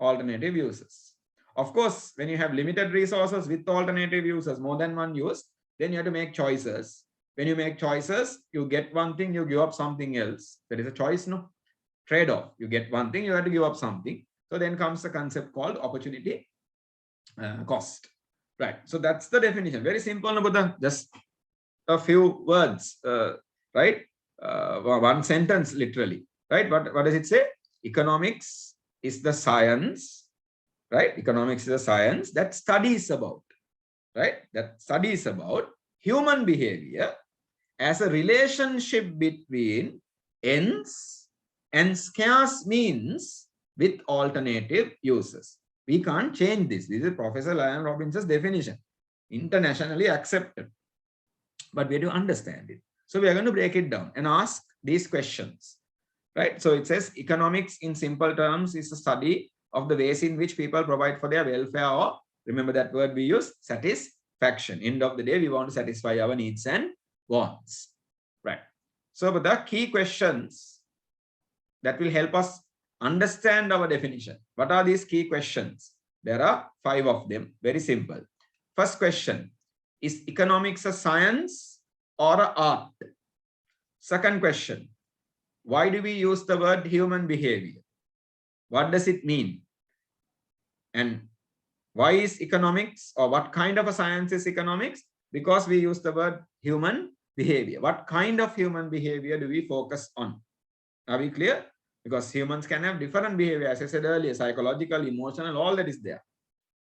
Alternative uses. Of course, when you have limited resources with alternative uses, more than one use, then you have to make choices. When you make choices, you get one thing, you give up something else. That is a choice, no? Trade-off. You get one thing, you have to give up something. So then comes the concept called opportunity cost. Right. So that's the definition. Very simple, no, Buddha. Just a few words, right? One sentence, literally. Right? What does it say? Economics is the science, right? Economics is a science that studies about, right? That studies about human behavior as a relationship between ends and scarce means with alternative uses. We can't change this. This is Professor Lionel Robinson's definition, internationally accepted. But we have to understand it. So we are going to break it down and ask these questions, right? So it says economics in simple terms is a study of the ways in which people provide for their welfare, or remember that word we use, satisfaction. End of the day, we want to satisfy our needs and wants, right? So but the key questions that will help us understand our definition. What are these key questions? There are 5 of them, very simple. First question, is economics a science or an art? Second question, why do we use the word human behavior? What does it mean? And why is economics, or what kind of a science is economics? Because we use the word human behavior. What kind of human behavior do we focus on? Are we clear? Because humans can have different behavior, as I said earlier, psychological, emotional, all that is there.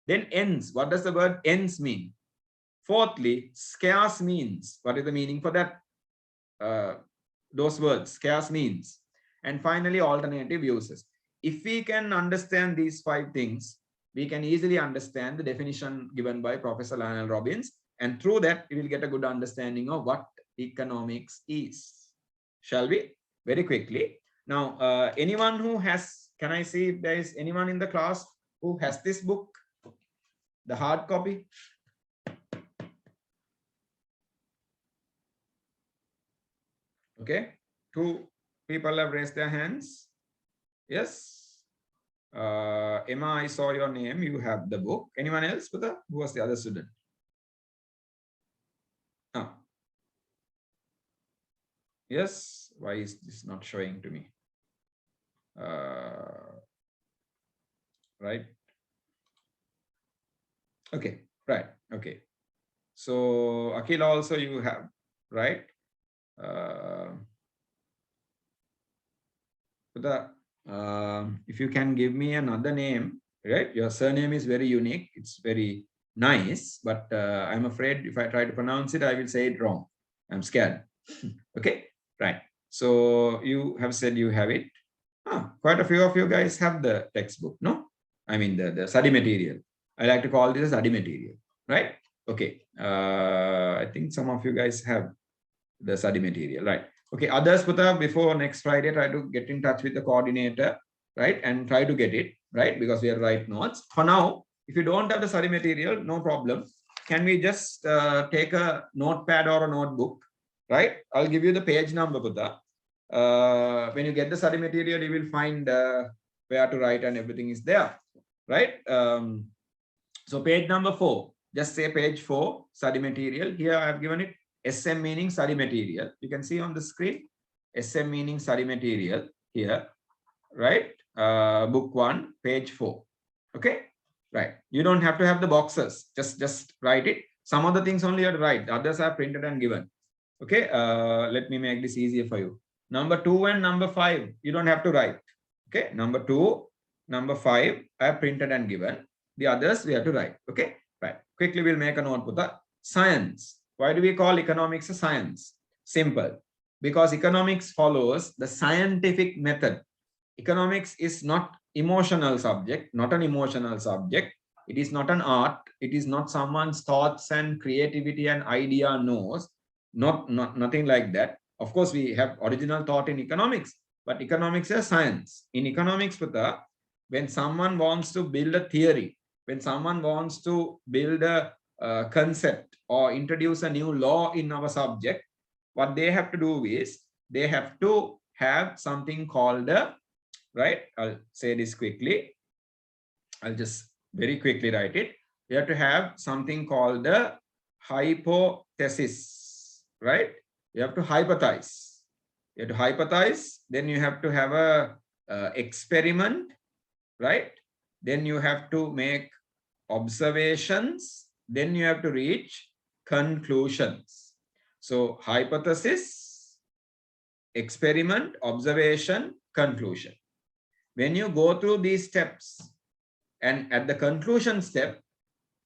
Then ends. What does the word ends mean? Fourthly, scarce means. What is the meaning for that? Those words, scarce means. And finally, alternative uses. If we can understand these 5 things, we can easily understand the definition given by Professor Lionel Robbins. And through that, we will get a good understanding of what economics is. Shall we? Very quickly. Now, anyone who has, can I see if there is anyone in the class who has this book, the hard copy? Okay, 2 people have raised their hands. Yes. Emma, I saw your name. You have the book. Anyone else? Who was the other student? Ah. Yes. Why is this not showing to me? Right. Okay. Right. Okay. So Akhil also you have, right? If you can give me another name, right? Your surname is very unique. It's very nice, but I'm afraid if I try to pronounce it, I will say it wrong. I'm scared. Okay, right. So you have said you have it. Quite a few of you guys have the textbook, no? I mean the study material. I like to call this a study material, right? Okay. I think some of you guys have the study material, right? Okay, others, Putha, before next Friday, try to get in touch with the coordinator, right? And try to get it, right? Because we are write notes. For now, if you don't have the study material, no problem. Can we just take a notepad or a notebook, right? I'll give you the page number, Putha. When you get the study material, you will find where to write and everything is there, right? So page number 4, just say page 4, study material. Here I have given it SM meaning study material. You can see on the screen, SM meaning study material here, right? Book 1, page 4. Okay, right. You don't have to have the boxes. Just write it. Some of the things only you have to write. The others are printed and given. Okay, let me make this easier for you. Number 2 and number 5, you don't have to write. Okay, number 2, number 5, I have printed and given. The others we have to write. Okay, right. Quickly we'll make a note with the science. Why do we call economics a science? Simple. Because economics follows the scientific method. Economics is not emotional subject, not an emotional subject. It is not an art. It is not someone's thoughts and creativity and idea knows. Nothing like that. Of course, we have original thought in economics, but economics is a science. In economics, when someone wants to build a theory, when someone wants to build a concept or introduce a new law in our subject, what they have to do is they have to have something called a, right? I'll say this quickly. I'll just very quickly write it. You have to have something called the hypothesis, right? You have to hypothesize. You have to hypothesize. Then you have to have a experiment, right? Then you have to make observations. Then you have to reach conclusions. So hypothesis, experiment, observation, conclusion. When you go through these steps and at the conclusion step,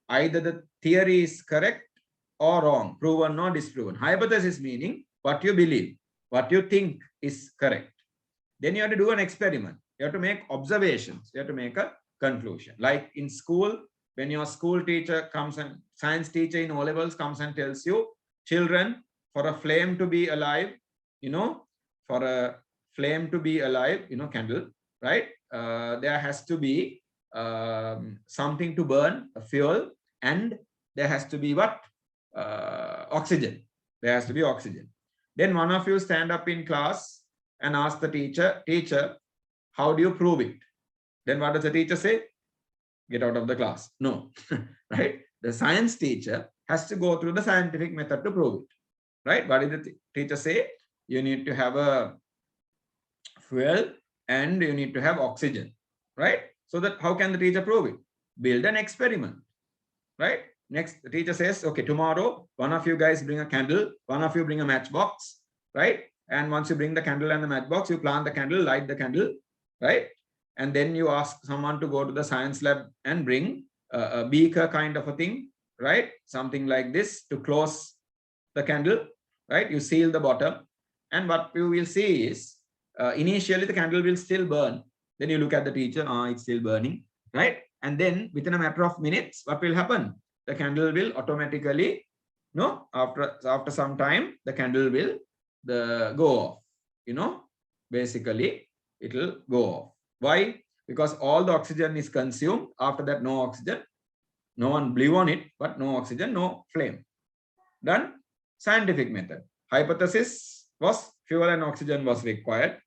either the theory is correct or wrong, proven or disproven. Hypothesis meaning what you believe, what you think is correct. Then you have to do an experiment. You have to make observations. You have to make a conclusion. Like in school, when your school teacher comes and science teacher in O levels comes and tells you, children, for a flame to be alive, for a flame to be alive, candle, right? There has to be something to burn, a fuel, and there has to be what? Oxygen. There has to be oxygen. Then one of you stand up in class and ask the teacher, how do you prove it? Then what does the teacher say? Get out of the class. No, right? The science teacher has to go through the scientific method to prove it, right? What did the teacher say? You need to have a fuel and you need to have oxygen, right? So that how can the teacher prove it? Build an experiment, right? Next, the teacher says, okay, tomorrow, one of you guys bring a candle, one of you bring a matchbox, right? And once you bring the candle and the matchbox, you plant the candle, light the candle, right? And then you ask someone to go to the science lab and bring a beaker kind of a thing, right? Something like this to close the candle, right? You seal the bottom. And what you will see is, initially the candle will still burn. Then you look at the teacher, it's still burning, right? And then within a matter of minutes, what will happen? The candle will automatically, after some time, the candle will go off, basically it will go off. Why? Because all the oxygen is consumed. After that, no oxygen. No one blew on it, but no oxygen, no flame. Done. Scientific method. Hypothesis was fuel and oxygen was required.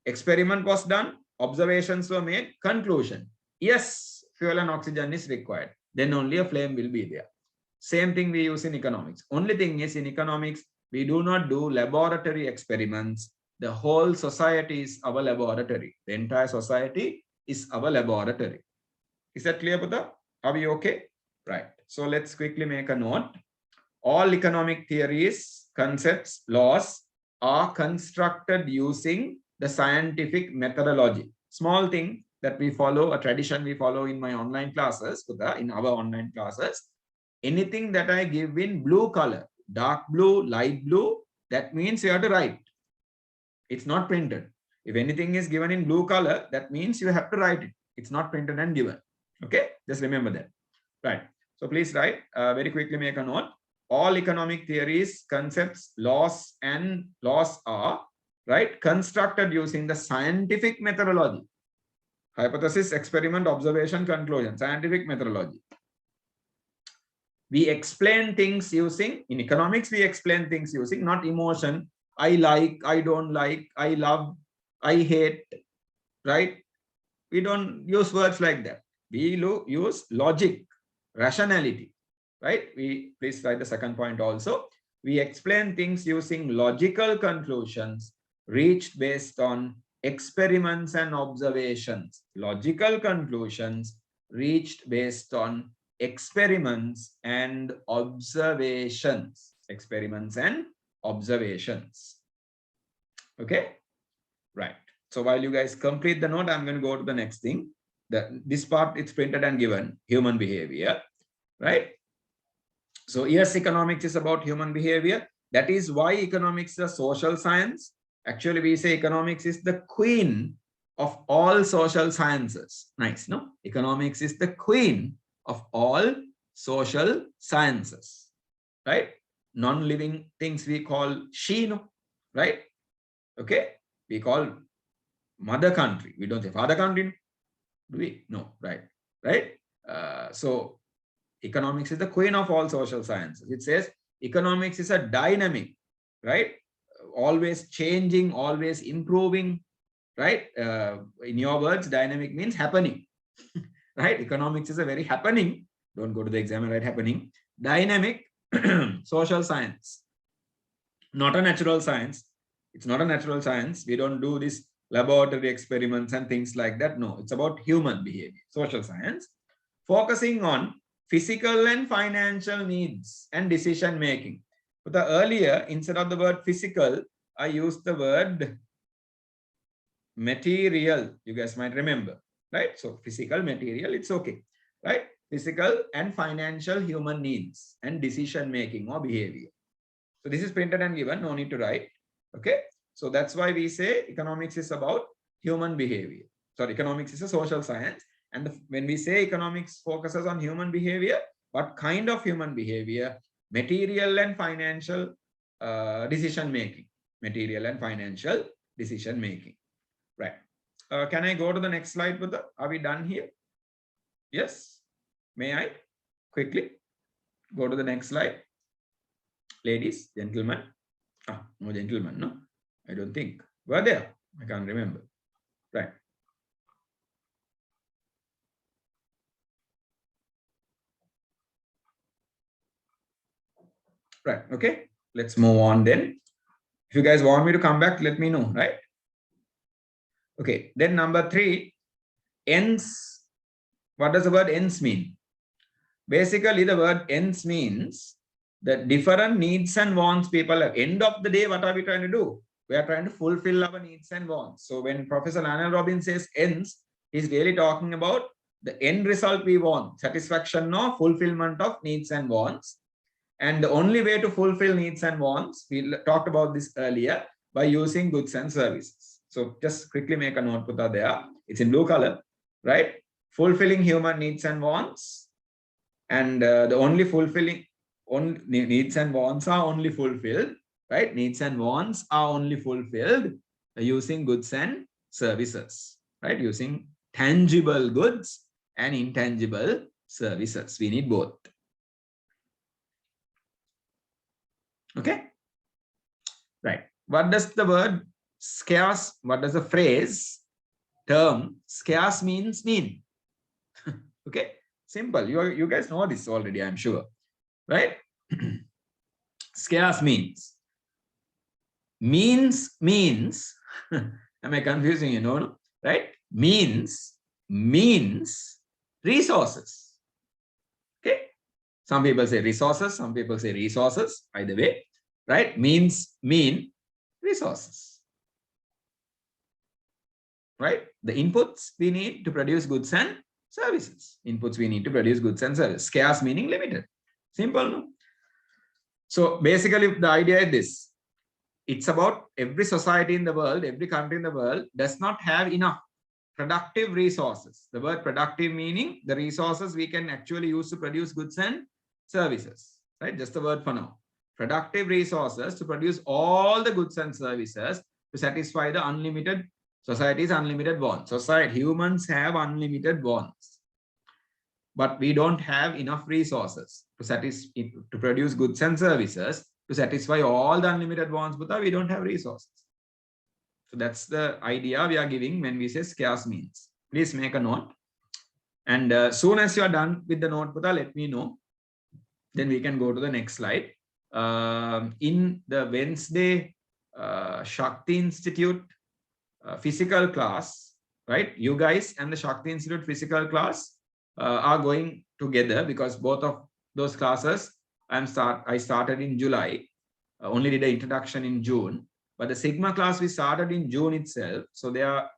Experiment was done. Observations were made. Conclusion. Yes, fuel and oxygen is required. Then only a flame will be there. Same thing we use in economics. Only thing is in economics, we do not do laboratory experiments. The whole society is our laboratory. The entire society is our laboratory. Is that clear, Buddha? Are we okay? Right. So let's quickly make a note. All economic theories, concepts, laws are constructed using the scientific methodology. Small thing that we follow, a tradition we follow in my online classes, Buddha, in our online classes. Anything that I give in blue color, dark blue, light blue, that means you have to write. It's not printed. If anything is given in blue color, that means you have to write it. It's not printed and given. Okay, just remember that. Right. So please write, very quickly make a note. All economic theories, concepts, laws are, right, constructed using the scientific methodology. Hypothesis, experiment, observation, conclusion, scientific methodology. We explain things using, in economics, we explain things using not emotion. I like, I don't like, I love, I hate, right? We don't use words like that. We use logic, rationality, right? We please write the second point also. We explain things using logical conclusions reached based on experiments and observations. Logical conclusions reached based on experiments and observations. Experiments and observations. Okay, right. So while you guys complete the note, I'm going to go to the next thing. This part it's printed and given, human behavior, right? So yes, economics is about human behavior. That is why economics is a social science. Actually, we say economics is the queen of all social sciences. Nice, no? Economics is the queen of all social sciences, right? Non-living things we call she, no? Right? Okay, we call mother country. We don't say father country, do we? No, right? Right? So economics is the queen of all social sciences. It says economics is a dynamic, right? Always changing, always improving, right? In your words, dynamic means happening, right? Economics is a very happening. Don't go to the exam and write happening. Dynamic social science, not a natural science. It's not a natural science. We don't do this laboratory experiments and things like that. No, it's about human behavior, social science, focusing on physical and financial needs and decision making. But the earlier, instead of the word physical, I used the word material. You guys might remember, right? So physical, material, it's okay, right? Physical and financial human needs and decision making or behavior. So this is printed and given, no need to write. Okay. So that's why we say economics is about human behavior. So economics is a social science. And when we say economics focuses on human behavior, what kind of human behavior? Material and financial decision making. Material and financial decision making. Right. Can I go to the next slide, Buddha? Are we done here? Yes. May I quickly go to the next slide? Ladies, gentlemen. No gentlemen, no? I don't think. Were there? I can't remember. Right. Right. Okay. Let's move on then. If you guys want me to come back, let me know. Right. Okay. Then number 3, ends. What does the word ends mean? Basically, the word ends means the different needs and wants people have. End of the day, what are we trying to do? We are trying to fulfill our needs and wants. So when Professor Lionel Robbins says ends, he's really talking about the end result we want, satisfaction or fulfillment of needs and wants. And the only way to fulfill needs and wants, we talked about this earlier, by using goods and services. So just quickly make a note, put that there. It's in blue color, right? Fulfilling human needs and wants. And the only fulfilling needs and wants are only fulfilled, right? Needs and wants are only fulfilled using goods and services, right? Using tangible goods and intangible services. We need both. Okay. Right. What does the word scarce, what does the phrase, term scarce mean? Okay. Simple. You guys know this already, I'm sure. Right? Scarce means. Means. Am I confusing you? No? Right? Means resources. Okay. Some people say resources, some people say resources, either way. Right? Mean resources. Right? The inputs we need to produce goods and services. Inputs we need to produce goods and services. Scarce meaning limited. Simple, no? So basically the idea is this. It's about every society in the world, every country in the world does not have enough productive resources. The word productive meaning the resources we can actually use to produce goods and services. Right? Just the word for now. Productive resources to produce all the goods and services to satisfy the unlimited society's unlimited wants. Humans have unlimited wants, but we don't have enough resources to produce goods and services to satisfy all the unlimited wants, but we don't have resources. So that's the idea we are giving when we say scarce means. Please make a note. And soon as you are done with the note, let me know. Then we can go to the next slide. In the Wednesday Shakti Institute physical class, right? You guys and the Shakti Institute physical class are going together because both of those classes I started in July, only did the introduction in June, but the Sigma class we started in June itself. So they are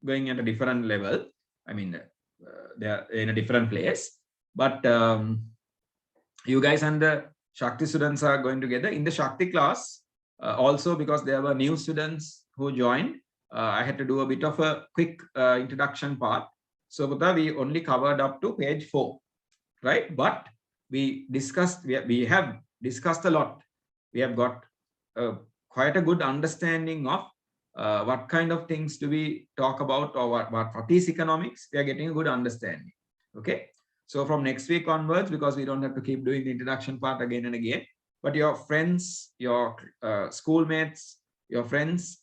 going at a different level. I mean, they are in a different place, but you guys and the Shakti students are going together in the Shakti class. Also, because there were new students who joined, I had to do a bit of a quick introduction part. So we only covered up to page 4, right? But we have discussed a lot. We have got quite a good understanding of what kind of things do we talk about, or what is economics. We are getting a good understanding. Okay. So from next week onwards, because we don't have to keep doing the introduction part again and again, but your friends, your schoolmates, your friends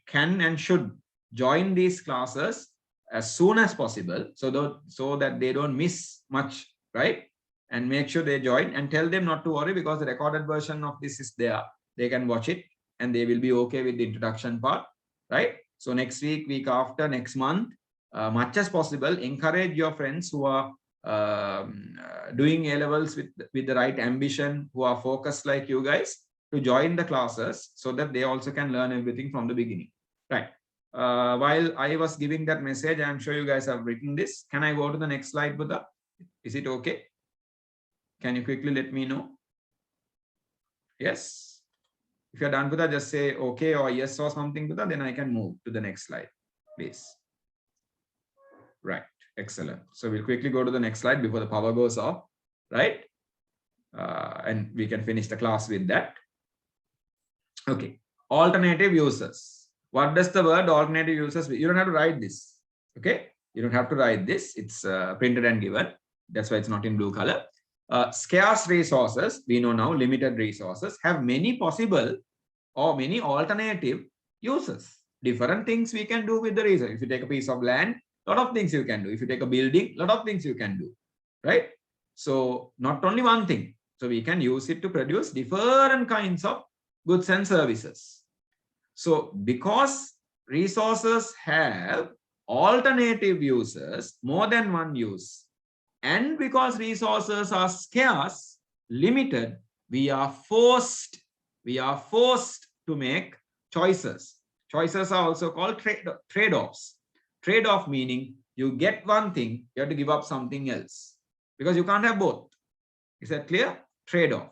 can and should join these classes as soon as possible, so that they don't miss much, right? And make sure they join, and tell them not to worry, because the recorded version of this is there. They can watch it and they will be okay with the introduction part, right? So next week, week after, next month, much as possible, encourage your friends who are doing A-levels with the right ambition, who are focused like you guys, to join the classes so that they also can learn everything from the beginning, right? While I was giving that message, I'm sure you guys have written this. Can I go to the next slide, Buddha? Is it okay? Can you quickly let me know? Yes. If you're done, Putha, just say okay or yes or something, Putha, then I can move to the next slide, please. Right. Excellent. So we'll quickly go to the next slide before the power goes off, right? And we can finish the class with that. Okay. Alternative uses. What does the word alternative uses mean? You don't have to write this. Okay. You don't have to write this. It's printed and given. That's why it's not in blue color. Scarce resources, we know now, limited resources, have many possible or many alternative uses. Different things we can do with the resource. If you take a piece of land, a lot of things you can do. If you take a building, a lot of things you can do, right? So not only one thing. So we can use it to produce different kinds of goods and services. So because resources have alternative uses, more than one use, and because resources are scarce, limited, we are forced to make choices. Choices are also called trade-offs. Trade-off meaning you get one thing, you have to give up something else because you can't have both. Is that clear? Trade-off.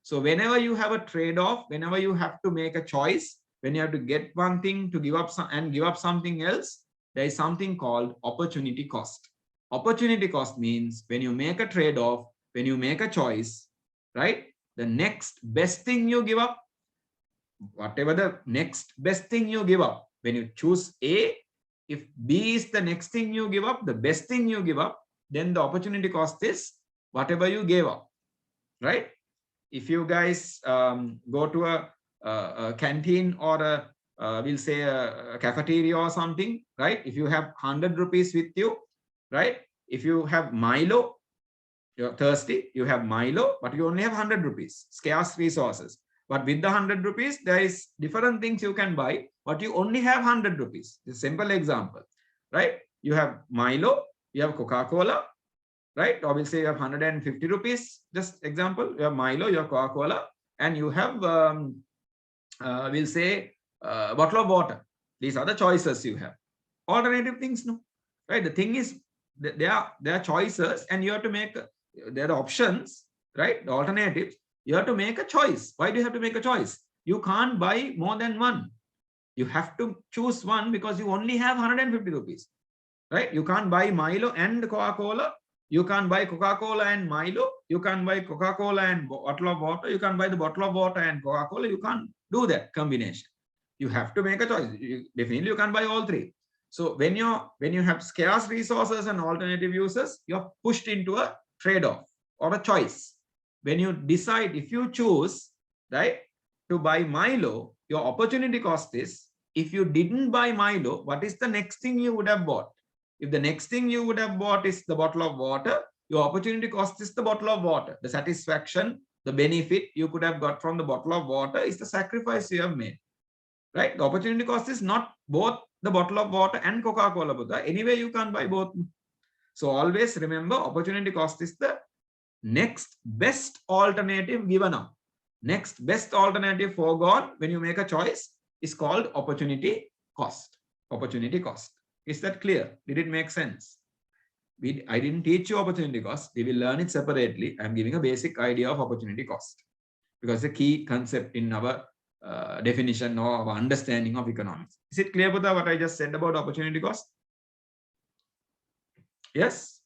So whenever you have a trade-off, whenever you have to make a choice, when you have to get one thing to give up and give up something else, there is something called opportunity cost. Opportunity cost means when you make a trade-off, when you make a choice, right? The next best thing you give up, whatever the next best thing you give up, when you choose A, if B is the next thing you give up, the best thing you give up, then the opportunity cost is whatever you gave up, right? If you guys go to a canteen or we'll say a cafeteria or something, right? If you have 100 rupees with you, right? If you have Milo, you're thirsty, you have Milo, but you only have 100 rupees, scarce resources. But with the 100 rupees, there is different things you can buy, but you only have 100 rupees. It's a simple example, right? You have Milo, you have Coca-Cola, right? Or we'll say you have 150 rupees, just example, you have Milo, you have Coca-Cola, and you have, we'll say, a bottle of water. These are the choices you have. Alternative things, no, right? The thing is, there are choices and you have to make, there are options, right? The alternatives, you have to make a choice. Why do you have to make a choice? You can't buy more than one. You have to choose one because you only have 150 rupees, right? You can't buy Milo and Coca-Cola. You can't buy Coca-Cola and Milo. You can't buy Coca-Cola and bottle of water. You can't buy the bottle of water and Coca-Cola. You can't do that combination. You have to make a choice. Definitely you can't buy all three. So when you have scarce resources and alternative uses, you're pushed into a trade-off or a choice. When you decide, if you choose, right, to buy Milo, your opportunity cost is, if you didn't buy Milo, what is the next thing you would have bought? If the next thing you would have bought is the bottle of water, your opportunity cost is the bottle of water. The satisfaction, the benefit you could have got from the bottle of water is the sacrifice you have made, right? The opportunity cost is not both the bottle of water and Coca-Cola. Anyway, you can't buy both. So always remember, opportunity cost is the next best alternative given up. Next best alternative foregone when you make a choice is called opportunity cost. Opportunity cost. Is that clear? Did it make sense? I didn't teach you opportunity cost. We will learn it separately. I'm giving a basic idea of opportunity cost because it's a key concept in our definition or our understanding of economics. Is it clear, Buddha, what I just said about opportunity cost? Yes.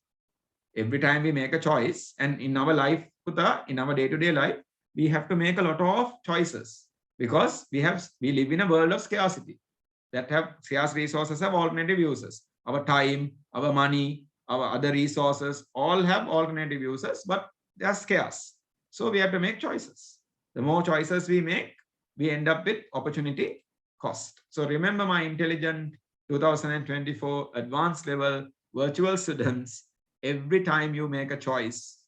Every time we make a choice, and in our life, Buddha, in our day-to-day life, we have to make a lot of choices because we live in a world of scarcity. That have scarce resources have alternative uses. Our time, our money, our other resources all have alternative uses, but they are scarce. So we have to make choices. The more choices we make, we end up with opportunity cost. So remember, my intelligent 2024 advanced level virtual students, every time you make a choice,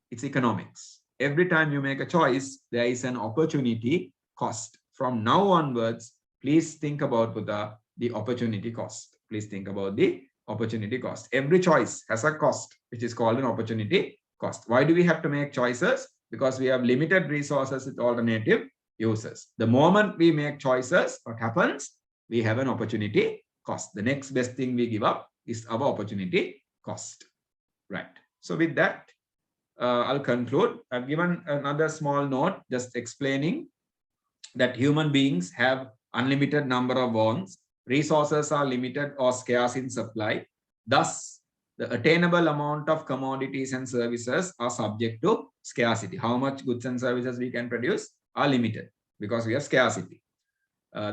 it's economics. Every time you make a choice, there is an opportunity cost. From now onwards, please think about, Buddha, the opportunity cost. Please think about the opportunity cost. Every choice has a cost, which is called an opportunity cost. Why do we have to make choices? Because we have limited resources with alternative uses. The moment we make choices, what happens? We have an opportunity cost. The next best thing we give up is our opportunity cost. Right. So with that, I'll conclude. I've given another small note just explaining that human beings have unlimited number of wants, resources are limited or scarce in supply. Thus, the attainable amount of commodities and services are subject to scarcity. How much goods and services we can produce are limited because we have scarcity.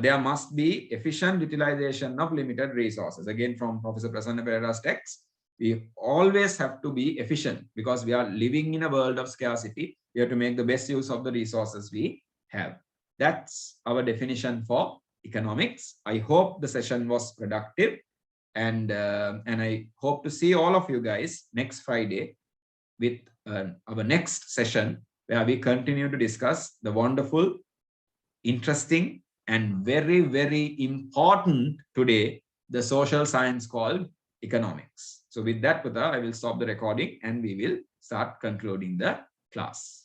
There must be efficient utilization of limited resources. Again, from Professor Prasanna Pereira's text, we always have to be efficient because we are living in a world of scarcity. We have to make the best use of the resources we have. That's our definition for economics. I hope the session was productive, and I hope to see all of you guys next Friday with our next session, where we continue to discuss the wonderful, interesting, and very, very important today, the social science called economics. So with that, Putha, I will stop the recording and we will start concluding the class.